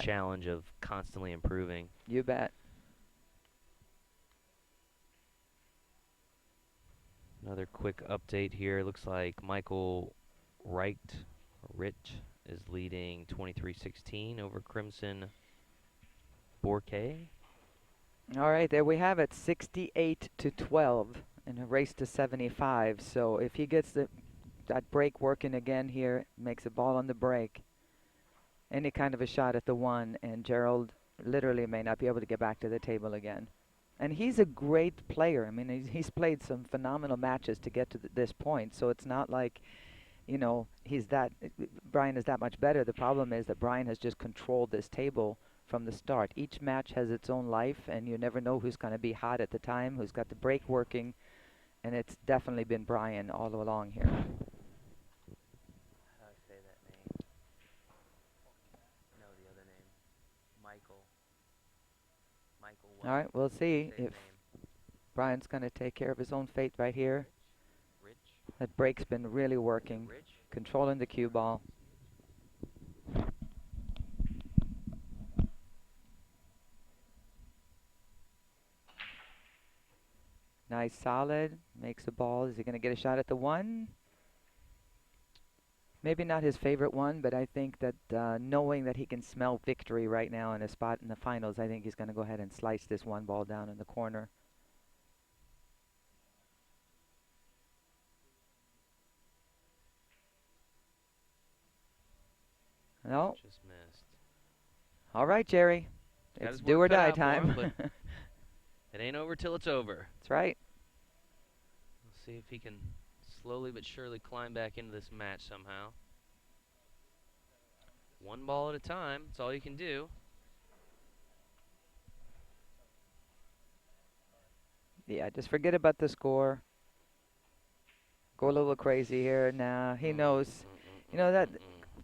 challenge of constantly improving. You bet. Another quick update here. Looks like Michael Rich is leading 23-16 over Crimson Borque. All right, there we have it, 68-12 in a race to 75. So if he gets that break working again here, makes a ball on the break, any kind of a shot at the one, and Gerald literally may not be able to get back to the table again. And he's a great player. I mean, he's played some phenomenal matches to get to this point. So it's not like, Brian is that much better. The problem is that Brian has just controlled this table from the start. Each match has its own life, and you never know who's going to be hot at the time, who's got the break working. And it's definitely been Brian all along here. How do I say that name? No, the other name. Michael what? All right, we'll see if Brian's going to take care of his own fate right here. Rich? That break's been really working. Rich? Controlling the cue ball. Nice, solid. Makes a ball. Is he going to get a shot at the one? Maybe not his favorite one, but I think that knowing that he can smell victory right now in a spot in the finals, I think he's going to go ahead and slice this one ball down in the corner. No. Just missed. All right, Jerry. It's do or die time. Him, it ain't over till it's over. That's right. We'll see if he can slowly but surely climb back into this match somehow. One ball at a time. That's all you can do. Yeah, just forget about the score. Go a little crazy here. Nah, he knows. That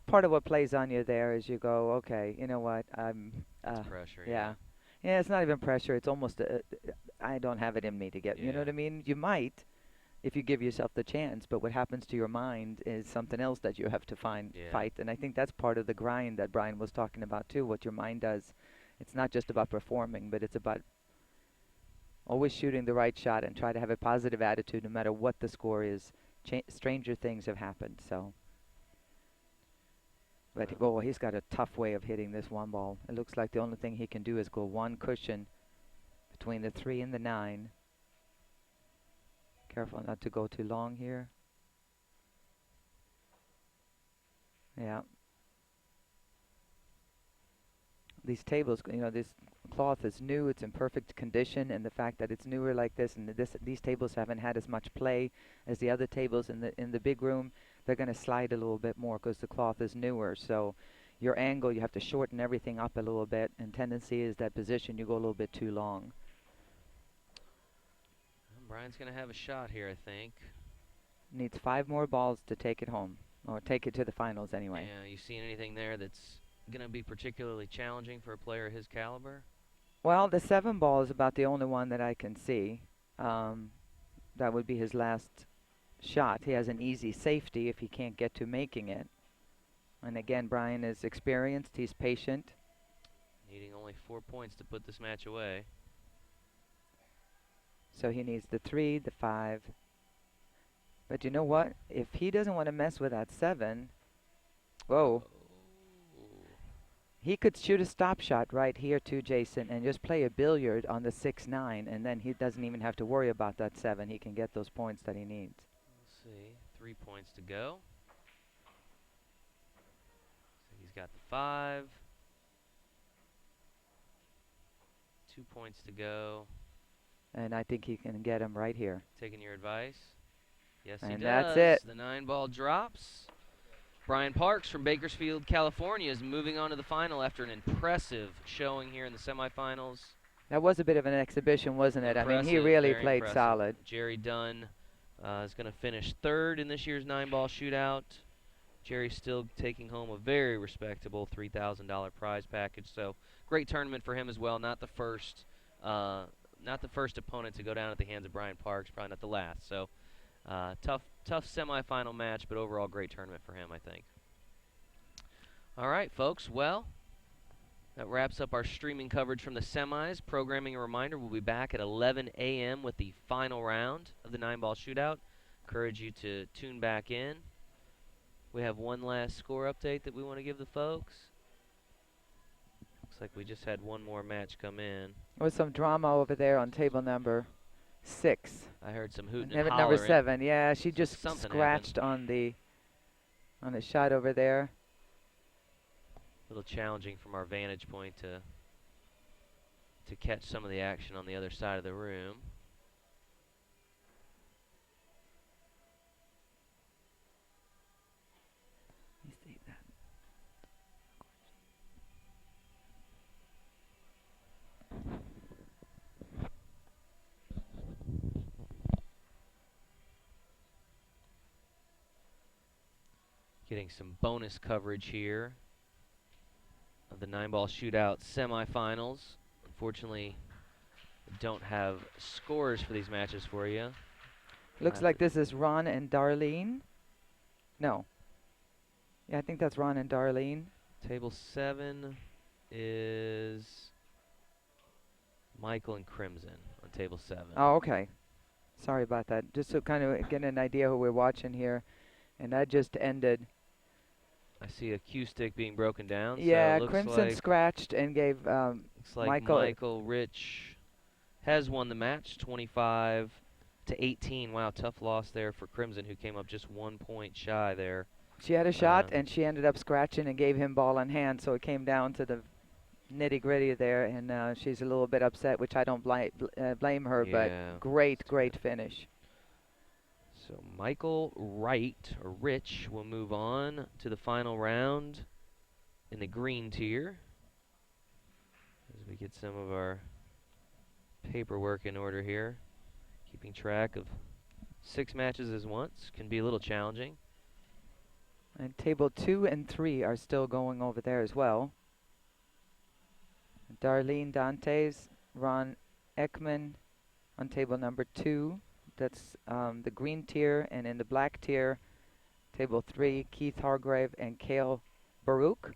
part of what plays on you there is you go, okay, you know what? It's pressure. Yeah. Yeah, it's not even pressure. It's almost I don't have it in me to get. Yeah. You know what I mean? You might, if you give yourself the chance. But what happens to your mind is something else that you have to fight. And I think that's part of the grind that Brian was talking about too. What your mind does It's not just about performing, but it's about always shooting the right shot and try to have a positive attitude no matter what the score is. Stranger things have happened, so. But oh, he's got a tough way of hitting this one ball. It looks like the only thing he can do is go one cushion between the 3 and the 9. Careful not to go too long here. Yeah. These tables, you know, this cloth is new, it's in perfect condition, and the fact that it's newer like this, and these tables haven't had as much play as the other tables in the big room, they're going to slide a little bit more because the cloth is newer. So your angle, you have to shorten everything up a little bit, and tendency is that position you go a little bit too long. Brian's going to have a shot here, I think. Needs 5 more balls to take it home, or take it to the finals anyway. Yeah, you seen anything there that's going to be particularly challenging for a player his caliber? Well, the 7 ball is about the only one that I can see. That would be his last shot. He has an easy safety if he can't get to making it. And again, Brian is experienced. He's patient. Needing only 4 points to put this match away. So he needs the 3, the 5. But you know what? If he doesn't want to mess with that 7, whoa. He could shoot a stop shot right here too, Jason, and just play a billiard on the 6-9, and then he doesn't even have to worry about that 7. He can get those points that he needs. We'll see. 3 points to go. So he's got the 5. 2 points to go. And I think he can get him right here. Taking your advice? Yes, he does. And that's it. The 9 ball drops. Brian Parks from Bakersfield, California is moving on to the final after an impressive showing here in the semifinals. That was a bit of an exhibition, wasn't it? Impressive, I mean, he really played impressive. solid. Jerry Dunn is going to finish 3rd in this year's 9 ball shootout. Jerry's still taking home a very respectable $3,000 prize package. So great tournament for him as well. Not the first opponent to go down at the hands of Brian Parks. Probably not the last. So tough semifinal match, but overall great tournament for him, I think. All right, folks. Well, that wraps up our streaming coverage from the semis. Programming a reminder, we'll be back at 11 a.m. with the final round of the 9 ball shootout. Encourage you to tune back in. We have one last score update that we want to give the folks. Looks like we just had one more match come in. There was some drama over there on table number 6. I heard some hooting and Number hollering. 7, yeah, she just Something scratched on the shot over there. A little challenging from our vantage point to catch some of the action on the other side of the room. Let me see that. Getting some bonus coverage here of the 9 ball shootout semifinals. Unfortunately, we don't have scores for these matches for you. Looks like this is Ron and Darlene. No. Yeah, I think that's Ron and Darlene. Table 7 is Michael and Crimson on table 7. Oh, okay. Sorry about that. Just to kind of get an idea who we're watching here. And that just ended. I see a cue stick being broken down. Yeah, so Crimson like scratched and gave looks like Michael Rich has won the match 25-18. Wow, tough loss there for Crimson, who came up just 1 point shy there. She had a shot, and she ended up scratching and gave him ball in hand, so it came down to the nitty-gritty there, and she's a little bit upset, which I don't blame her, but great finish. So Michael Rich will move on to the final round in the green tier as we get some of our paperwork in order here. Keeping track of 6 matches at once can be a little challenging. And table 2 and 3 are still going over there as well. Darlene Dantes, Ron Ekman on table number 2. That's the green tier, and in the black tier, table 3, Keith Hargrave and Cale Baruch.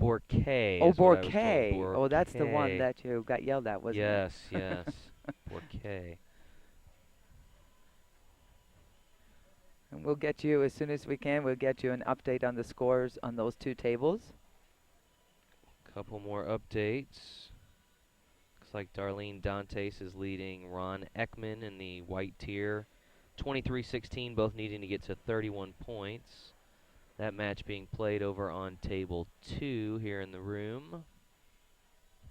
Bourquet Oh, is what I was told. Bourquet. Oh, that's the one Bourquet. that you got yelled at, wasn't it? Yes, yes. Bourquet. And we'll get you, as soon as we can, we'll get you an update on the scores on those two tables. Couple more updates. Looks like Darlene Dantes is leading Ron Ekman in the white tier. 23-16, both needing to get to 31 points. That match being played over on table 2 here in the room.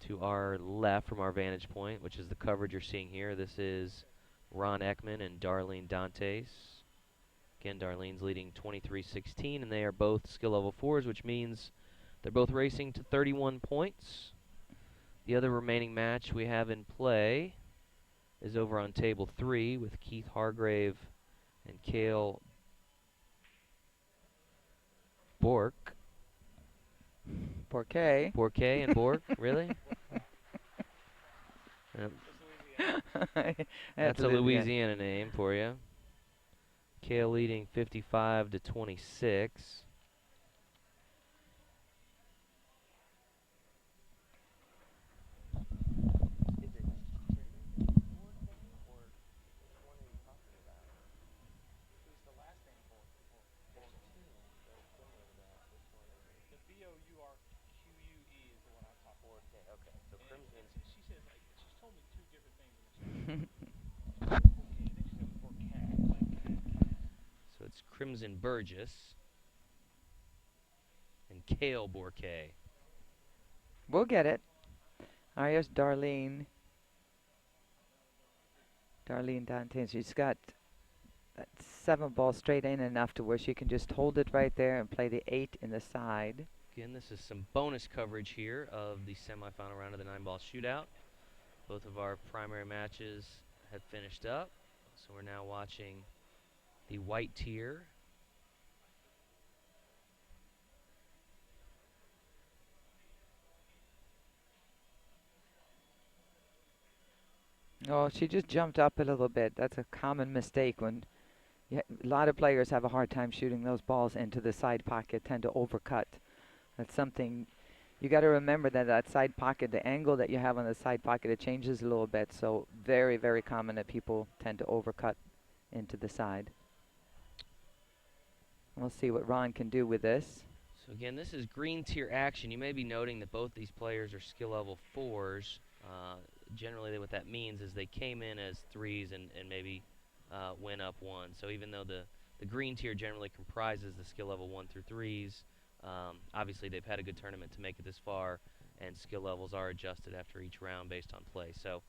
To our left from our vantage point, which is the coverage you're seeing here, this is Ron Ekman and Darlene Dantes. Again, Darlene's leading 23-16, and they are both skill level 4s, which means they're both racing to 31 points. The other remaining match we have in play is over on table 3 with Keith Hargrave and Cale Bork. Bourquet. Bourquet and Bork, really? That's a Louisiana name for you. Cale leading 55-26. So it's Crimson Burgess and Cale Bourquet. We'll get it. All right, here's Darlene. Darlene Dantes. She's got that 7 ball straight in enough to where she can just hold it right there and play the 8 in the side. Again, this is some bonus coverage here of the semifinal round of the 9-ball shootout. Both of our primary matches have finished up, so we're now watching the white tier. Oh, she just jumped up a little bit. That's a common mistake when a lot of players have a hard time shooting those balls into the side pocket, tend to overcut. That's something you got to remember, that side pocket, the angle that you have on the side pocket, it changes a little bit. So very, very common that people tend to overcut into the side. We'll see what Ron can do with this. So again, this is green tier action. You may be noting that both these players are skill level 4s. Generally, what that means is they came in as 3s and maybe went up 1. So even though the green tier generally comprises the skill level 1 through 3s, obviously they've had a good tournament to make it this far, and skill levels are adjusted after each round based on play. So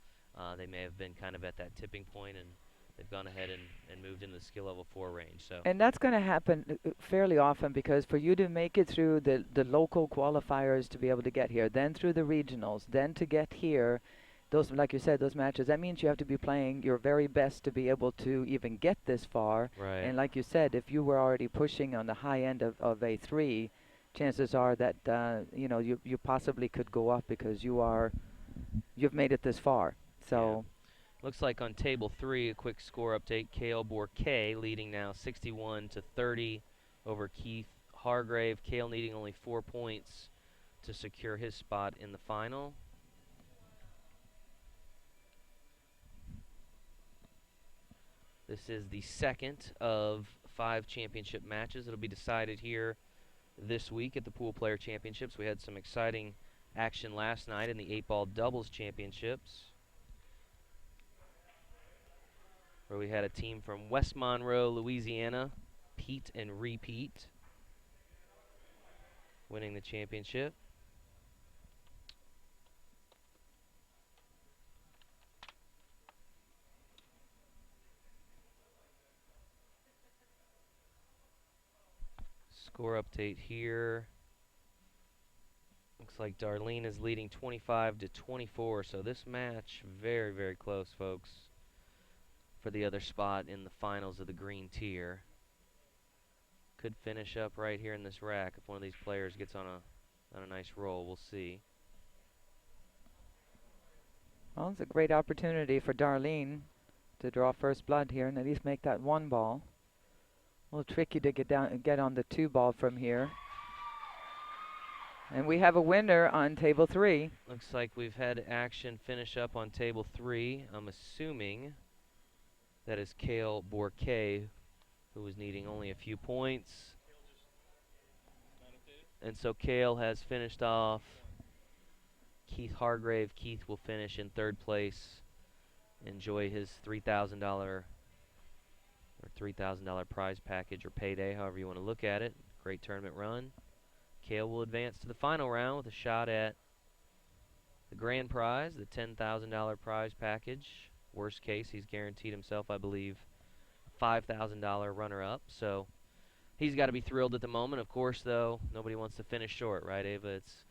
they may have been kind of at that tipping point, and they've gone ahead and moved into the skill level 4 range. So. And that's going to happen fairly often, because for you to make it through the local qualifiers to be able to get here, then through the regionals, then to get here, those, like you said, those matches, that means you have to be playing your very best to be able to even get this far. Right. And like you said, if you were already pushing on the high end of A3, chances are that you know, you possibly could go up because you've made it this far. So. Yeah. Looks like on table 3, a quick score update. Cale Bourquet leading now 61-30 over Keith Hargrave. Cale needing only 4 points to secure his spot in the final. This is the second of 5 championship matches. It'll be decided here this week at the Poolplayer Championships. We had some exciting action last night in the 8-ball doubles championships, where we had a team from West Monroe, Louisiana, Pete and Repeat, winning the championship. Score update here. Looks like Darlene is leading 25-24, so this match very, very close, folks, for the other spot in the finals of the green tier. Could finish up right here in this rack if one of these players gets on a nice roll. We'll see. Well, it's a great opportunity for Darlene to draw first blood here and at least make that 1 ball. A little tricky to get on the 2 ball from here. And we have a winner on table 3. Looks like we've had action finish up on table 3. I'm assuming that is Kale Bourquet, who was needing only a few points. And so Kale has finished off Keith Hargrave. Keith will finish in 3rd place. Enjoy his $3,000 or $3,000 prize package or payday, however you want to look at it. Great tournament run. Kale will advance to the final round with a shot at the grand prize, the $10,000 prize package. Worst case, he's guaranteed himself, I believe, $5,000 runner-up. So he's got to be thrilled at the moment. Of course, though, nobody wants to finish short, right, Ava? It's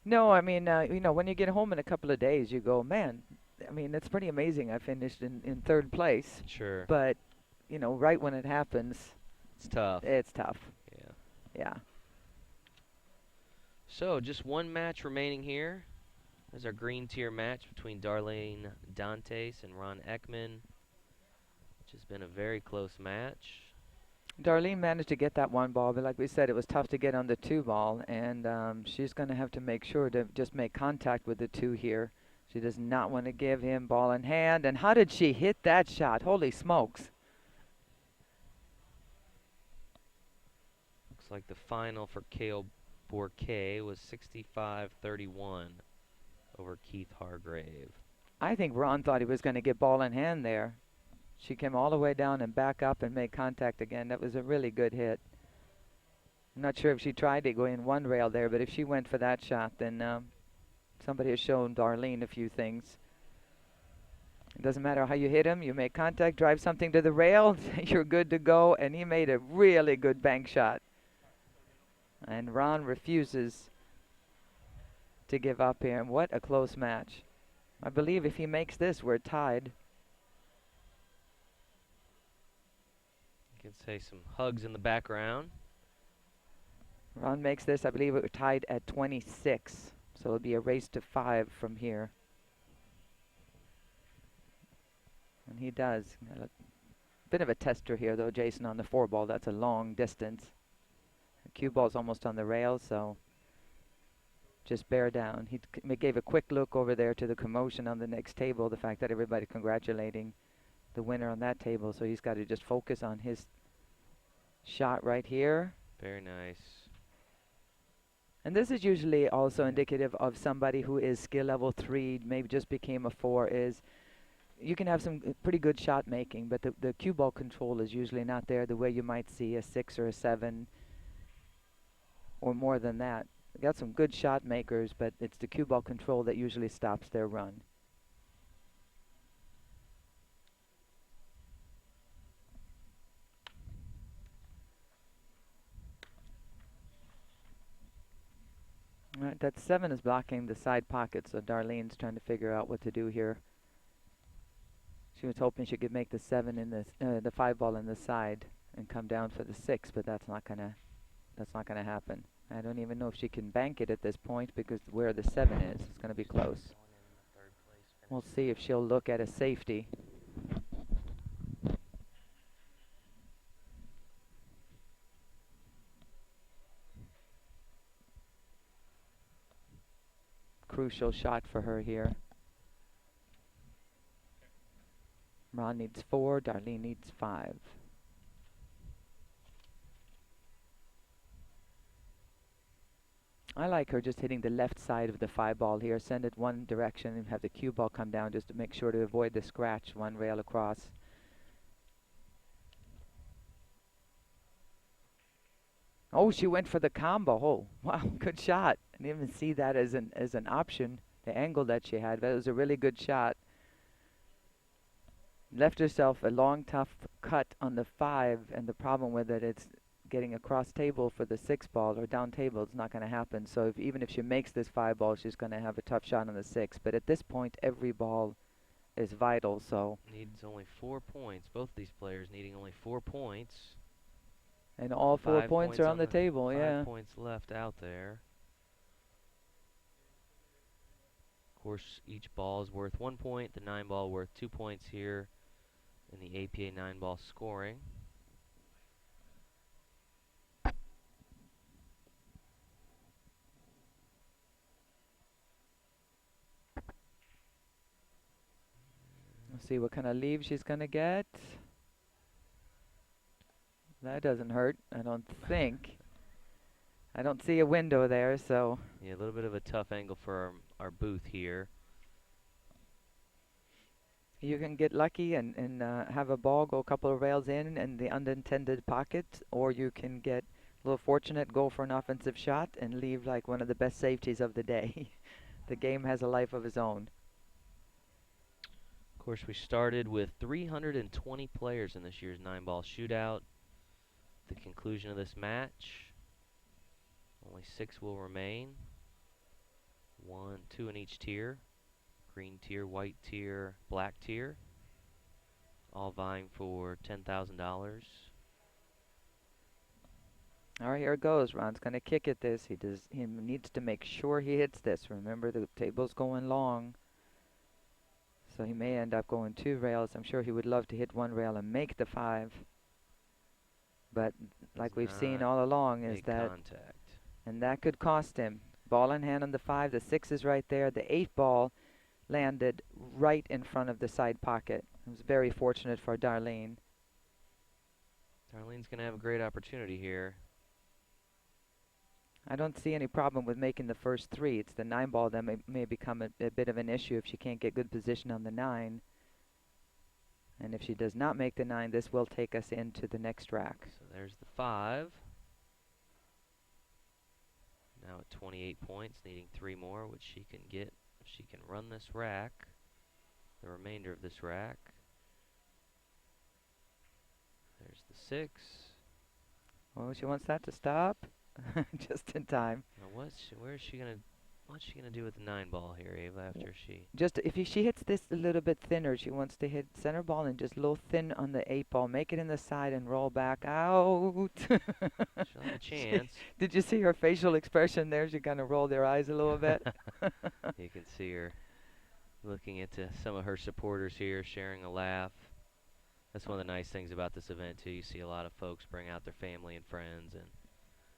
No, I mean, when you get home in a couple of days, you go, man, I mean, it's pretty amazing. I finished in 3rd place. sure. But, right when it happens, It's tough. it's tough. Yeah. Yeah. So just one match remaining here. There's our green tier match between Darlene Dantes and Ron Ekman, which has been a very close match. Darlene managed to get that 1 ball, but like we said, it was tough to get on the 2 ball, and she's going to have to make sure to just make contact with the 2 here. She does not want to give him ball in hand. And how did she hit that shot? Holy smokes. Looks like the final for Kale Bourquet was 65-31 over Keith Hargrave. I think Ron thought he was going to get ball in hand there. She came all the way down and back up and made contact again. That was a really good hit. I'm not sure if she tried to go in 1 rail there, but if she went for that shot, then somebody has shown Darlene a few things. It doesn't matter how you hit him. You make contact, drive something to the rail, you're good to go. And he made a really good bank shot. And Ron refuses to give up here. And what a close match. I believe if he makes this, we're tied. You can say some hugs in the background. Ron makes this, I believe we're tied at 26. So it'll be a race to 5 from here. And he does. A bit of a tester here, though, Jason, on the 4 ball. That's a long distance. The cue ball's almost on the rail, so just bear down. He gave a quick look over there to the commotion on the next table, the fact that everybody congratulating the winner on that table. So he's got to just focus on his shot right here. Very nice. And this is usually also indicative of somebody who is skill level 3, maybe just became a 4, is you can have some pretty good shot making, but the cue ball control is usually not there the way you might see a 6 or a 7 or more than that. We got some good shot makers, but it's the cue ball control that usually stops their run. All right, that 7 is blocking the side pocket, so Darlene's trying to figure out what to do here. She was hoping she could make the 7 in the 5 ball in the side and come down for the 6, but that's not gonna happen. I don't even know if she can bank it at this point because where the 7 is, it's gonna be close. We'll see if she'll look at a safety. Crucial shot for her here. Ron needs 4, Darlene needs 5. I like her just hitting the left side of the 5 ball here. Send it one direction and have the cue ball come down just to make sure to avoid the scratch 1 rail across. Oh, she went for the combo. Oh, wow, good shot. I didn't even see that as an option, the angle that she had. That was a really good shot. Left herself a long, tough cut on the 5, and the problem with it, it's getting across table for the 6 ball or down table. It's not going to happen. So even if she makes this 5 ball, she's going to have a tough shot on the 6. But at this point, every ball is vital. So needs only 4 points. Both these players needing only 4 points. And all 4 points are on the table. 5 points left out there. Of course, each ball is worth 1 point. The 9 ball worth 2 points here in the APA 9 ball scoring. see what kind of leave she's going to get. That doesn't hurt, I don't think. I don't see a window there, so. Yeah, a little bit of a tough angle for our booth here. You can get lucky and have a ball go a couple of rails in the unintended pocket, or you can get a little fortunate, go for an offensive shot, and leave like one of the best safeties of the day. The game has a life of its own. Of course, we started with 320 players in this year's 9-ball shootout. At the conclusion of this match, only 6 will remain. 2 in each tier. Green tier, white tier, black tier. All vying for $10,000. All right, here it goes. Ron's going to kick at this. He needs to make sure he hits this. Remember, the table's going long, so he may end up going 2 rails. I'm sure he would love to hit 1 rail and make the 5. But like we've seen all along is that contact. And that could cost him. Ball in hand on the 5. The 6 is right there. The 8 ball landed right in front of the side pocket. It was very fortunate for Darlene. Darlene's going to have a great opportunity here. I don't see any problem with making the first 3. It's the 9 ball that may become a bit of an issue if she can't get good position on the 9. And if she does not make the 9, this will take us into the next rack. So there's the 5. Now at 28 points, needing 3 more, which she can get if she can run this rack, the remainder of this rack. There's the 6. Oh, she wants that to stop. Just in time. Now what's she gonna do with the 9 ball here, Ava, after she? Just if she hits this a little bit thinner, she wants to hit center ball and just a little thin on the 8 ball, make it in the side and roll back out. She'll have a chance. Did you see her facial expression there? She kind of rolled her eyes a little bit. You can see her looking at some of her supporters here, sharing a laugh. That's one of the nice things about this event too. You see a lot of folks bring out their family and friends and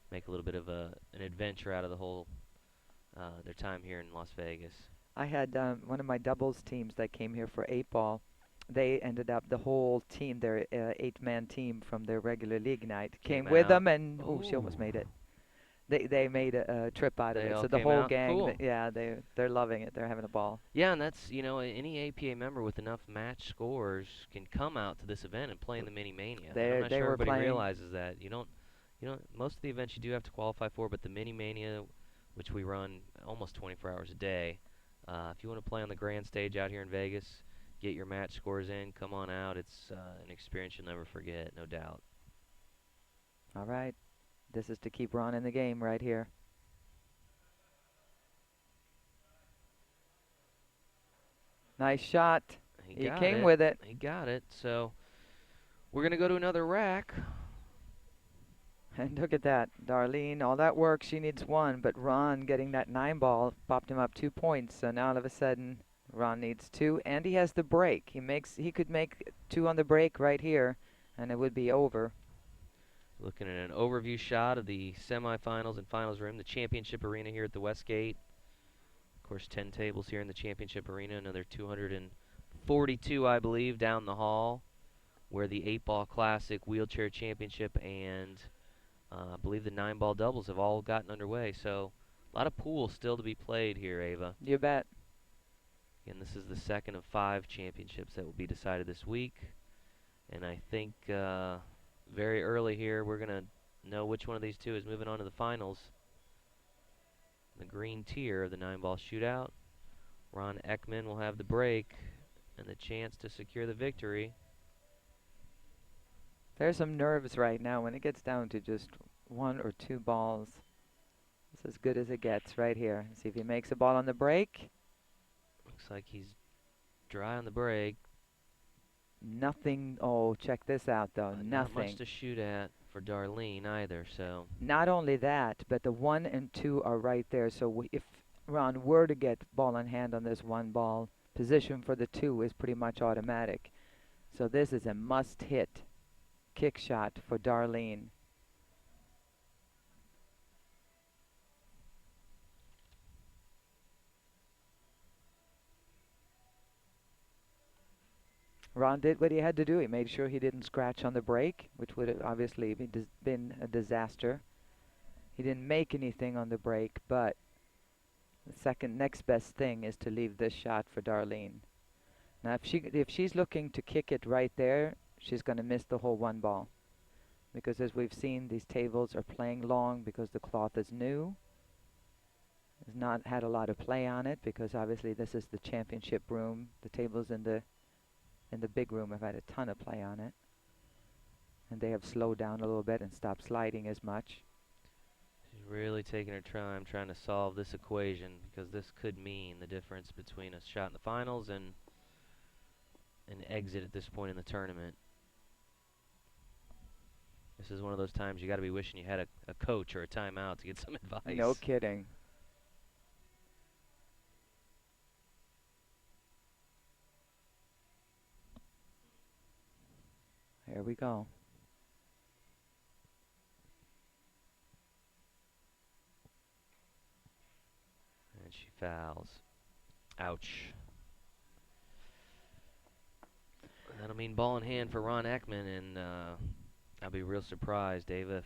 make a little bit of an adventure out of the whole their time here in Las Vegas. I had one of my doubles teams that came here for 8 ball. They ended up, the whole team, their 8-man team from their regular league night, came with them, and she almost made it. They made a trip out of it. So the whole gang, cool. yeah, they're loving it. They're having a ball. Yeah, and that's, any APA member with enough match scores can come out to this event and play in the Mini Mania. I'm not sure everybody realizes that. You don't, most of the events you do have to qualify for, but the Mini Mania, which we run almost 24 hours a day, if you want to play on the grand stage out here in Vegas, get your match scores in, come on out. It's an experience you'll never forget, no doubt. All right. This is to keep Ron in the game right here. Nice shot. He came with it. He got it. So we're going to go to another rack. And look at that. Darlene, all that work, she needs 1. But Ron getting that 9 ball popped him up 2 points. So now all of a sudden, Ron needs 2. And he has the break. He could make 2 on the break right here, and it would be over. Looking at an overview shot of the semifinals and finals room, the championship arena here at the Westgate. Of course, 10 tables here in the championship arena, another 242, I believe, down the hall, where the 8-ball classic wheelchair championship and I believe the 9-ball doubles have all gotten underway. So a lot of pool still to be played here, Ava. You bet. And this is the second of 5 championships that will be decided this week. And I think very early here, we're going to know which one of these 2 is moving on to the finals. The green tier of the 9-ball shootout. Ron Ekman will have the break and the chance to secure the victory. There's some nerves right now when it gets down to just 1 or 2 balls. It's as good as it gets right here. See if he makes a ball on the break. Looks like he's dry on the break. Nothing. Oh, check this out, though. Nothing. Not much to shoot at for Darlene either, so. Not only that, but the 1 and 2 are right there. So if Ron were to get ball in hand on this 1 ball, position for the 2 is pretty much automatic. So this is a must-hit kick shot for Darlene. Ron did what he had to do. He made sure he didn't scratch on the break, which would have obviously been a disaster. He didn't make anything on the break, but the second next best thing is to leave this shot for Darlene. Now, if she's looking to kick it right there, she's going to miss the whole one ball. Because as we've seen, these tables are playing long because the cloth is new. Has not had a lot of play on it because obviously this is the championship room. The tables in the big room have had a ton of play on it. And they have slowed down a little bit and stopped sliding as much. She's really taking her time trying to solve this equation because this could mean the difference between a shot in the finals and an exit at this point in the tournament. This is one of those times you got to be wishing you had a coach or a timeout to get some advice. No kidding. Here we go. And she fouls. Ouch. That'll mean ball in hand for Ron Ekman, and I'll be real surprised, Dave, if...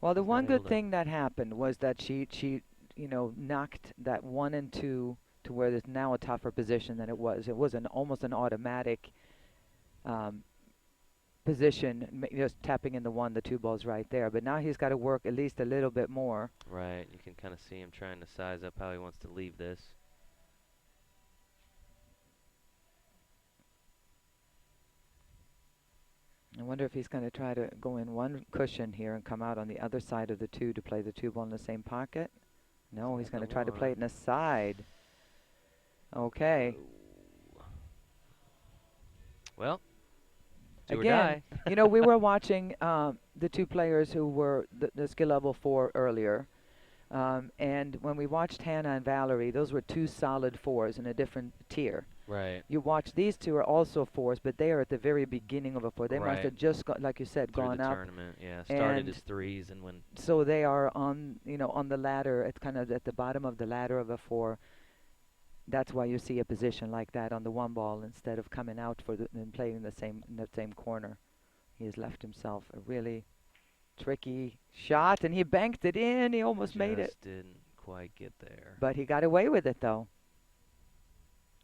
Well, the one good thing that happened was that she knocked that 1 and 2 to where there's now a tougher position than it was. It was almost an automatic position, just tapping in the 2 balls right there. But now he's got to work at least a little bit more. Right. You can kind of see him trying to size up how he wants to leave this. I wonder if he's going to try to go in one cushion here and come out on the other side of the 2 to play the 2 ball in the same pocket. No, he's going to try to play it in the side. Okay. Well, do again, or die. we were watching the 2 players who were the skill level 4 earlier. And when we watched Hannah and Valerie, those were 2 solid 4s in a different tier. Right. You watch these 2 are also 4s, but they are at the very beginning of a 4. They must have just got, like you said, through gone the up. Tournament, yeah. Started as 3s and when. So they are on, on the ladder. It's kind of at the bottom of the ladder of a 4. That's why you see a position like that on the 1 ball instead of coming out and playing in the same corner. He has left himself a really tricky shot, and he banked it in. He almost made it. Just didn't quite get there. But he got away with it, though.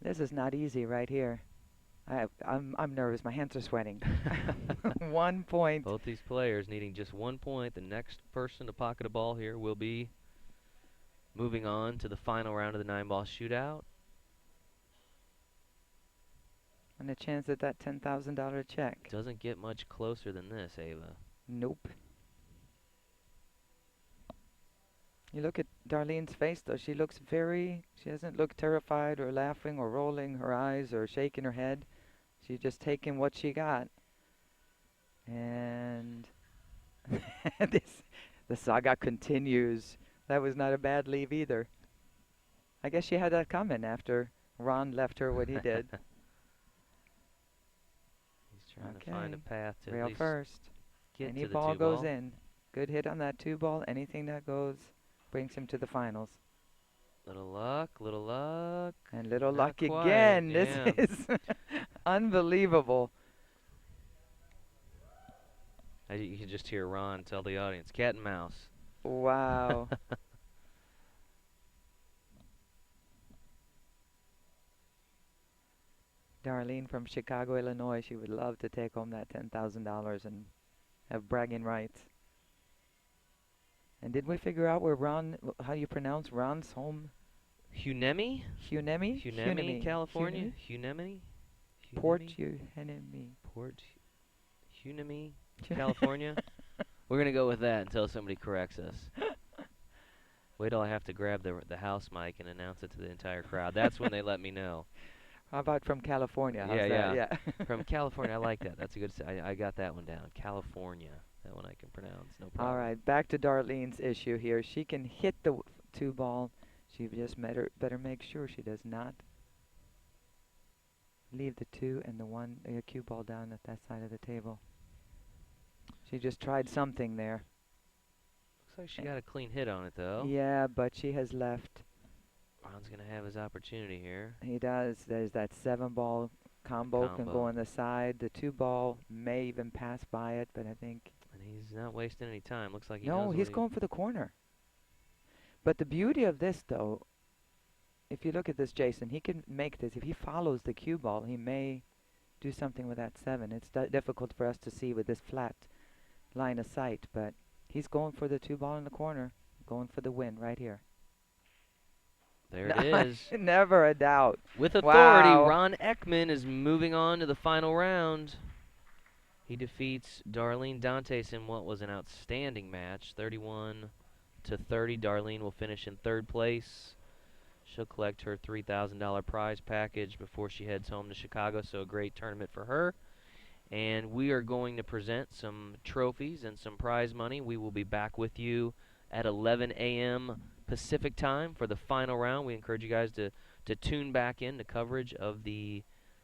This is not easy right here. I'm nervous. My hands are sweating. 1 point. Both these players needing just 1 point. The next person to pocket a ball here will be moving on to the final round of the 9-ball shootout. And a chance at that $10,000 check. Doesn't get much closer than this, Ava. Nope. You look at Darlene's face, though. She hasn't looked terrified or laughing or rolling her eyes or shaking her head. She's just taking what she got. And the saga continues. That was not a bad leave either. I guess she had that coming after Ron left her what he did. He's trying to find a path to rail at least first. get Any to the ball 2 goes ball. in. Good hit on that 2 ball. Anything that goes brings him to the finals. Little luck, little luck. And little Not luck quite, again. yeah. This is unbelievable. You can just hear Ron tell the audience, cat and mouse. Wow. Darlene from Chicago, Illinois, she would love to take home that $10,000 and have bragging rights. And did we figure out where how you pronounce Ron's home? Hunemi? Hunemi, California? Hunemi? Port Hunemi. Port Hunemi, California? We're going to go with that until somebody corrects us. Wait till I have to grab the house mic and announce it to the entire crowd. That's when they let me know. How about from California? How's Yeah. that? From California, I like that. That's a good. I got that one down. California. That one I can pronounce. No problem. All right, back to Darlene's issue here. She can hit the 2 ball. She just better make sure she does not leave the 2 and the cue ball down at that side of the table. She just tried something there. Looks like she got a clean hit on it, though. Yeah, but she has left. Ron's going to have his opportunity here. He does. There's that 7 ball Combo can go on the side. The 2-ball may even pass by it, but I think... And he's not wasting any time. Looks like he No, knows he's going for the corner. But the beauty of this, though, if you look at this, Jason, he can make this. If he follows the cue ball, he may do something with that 7. It's difficult for us to see with this flat line of sight, but he's going for the 2-ball in the corner, going for the win right here. There it is. Never a doubt. With authority, Wow. Ron Ekman is moving on to the final round. He defeats Darlene Dantes in what was an outstanding match, 31-30. Darlene will finish in 3rd place. She'll collect her $3,000 prize package before she heads home to Chicago, so a great tournament for her. And we are going to present some trophies and some prize money. We will be back with you at 11 a.m. Pacific time for the final round. We encourage you guys to tune back in to coverage of the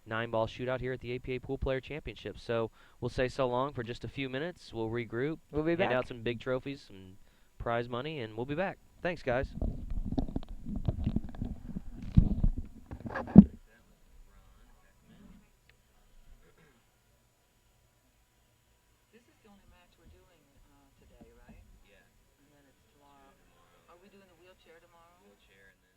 9-ball shootout here at the APA Pool Player Championship. So we'll say so long for just a few minutes. We'll regroup, We'll be back. hand out some big trophies, some prize money, and we'll be back. Thanks, guys. This is the only match we're doing today, right? Yeah. And then it's tomorrow. Are we doing the wheelchair tomorrow? Wheelchair and then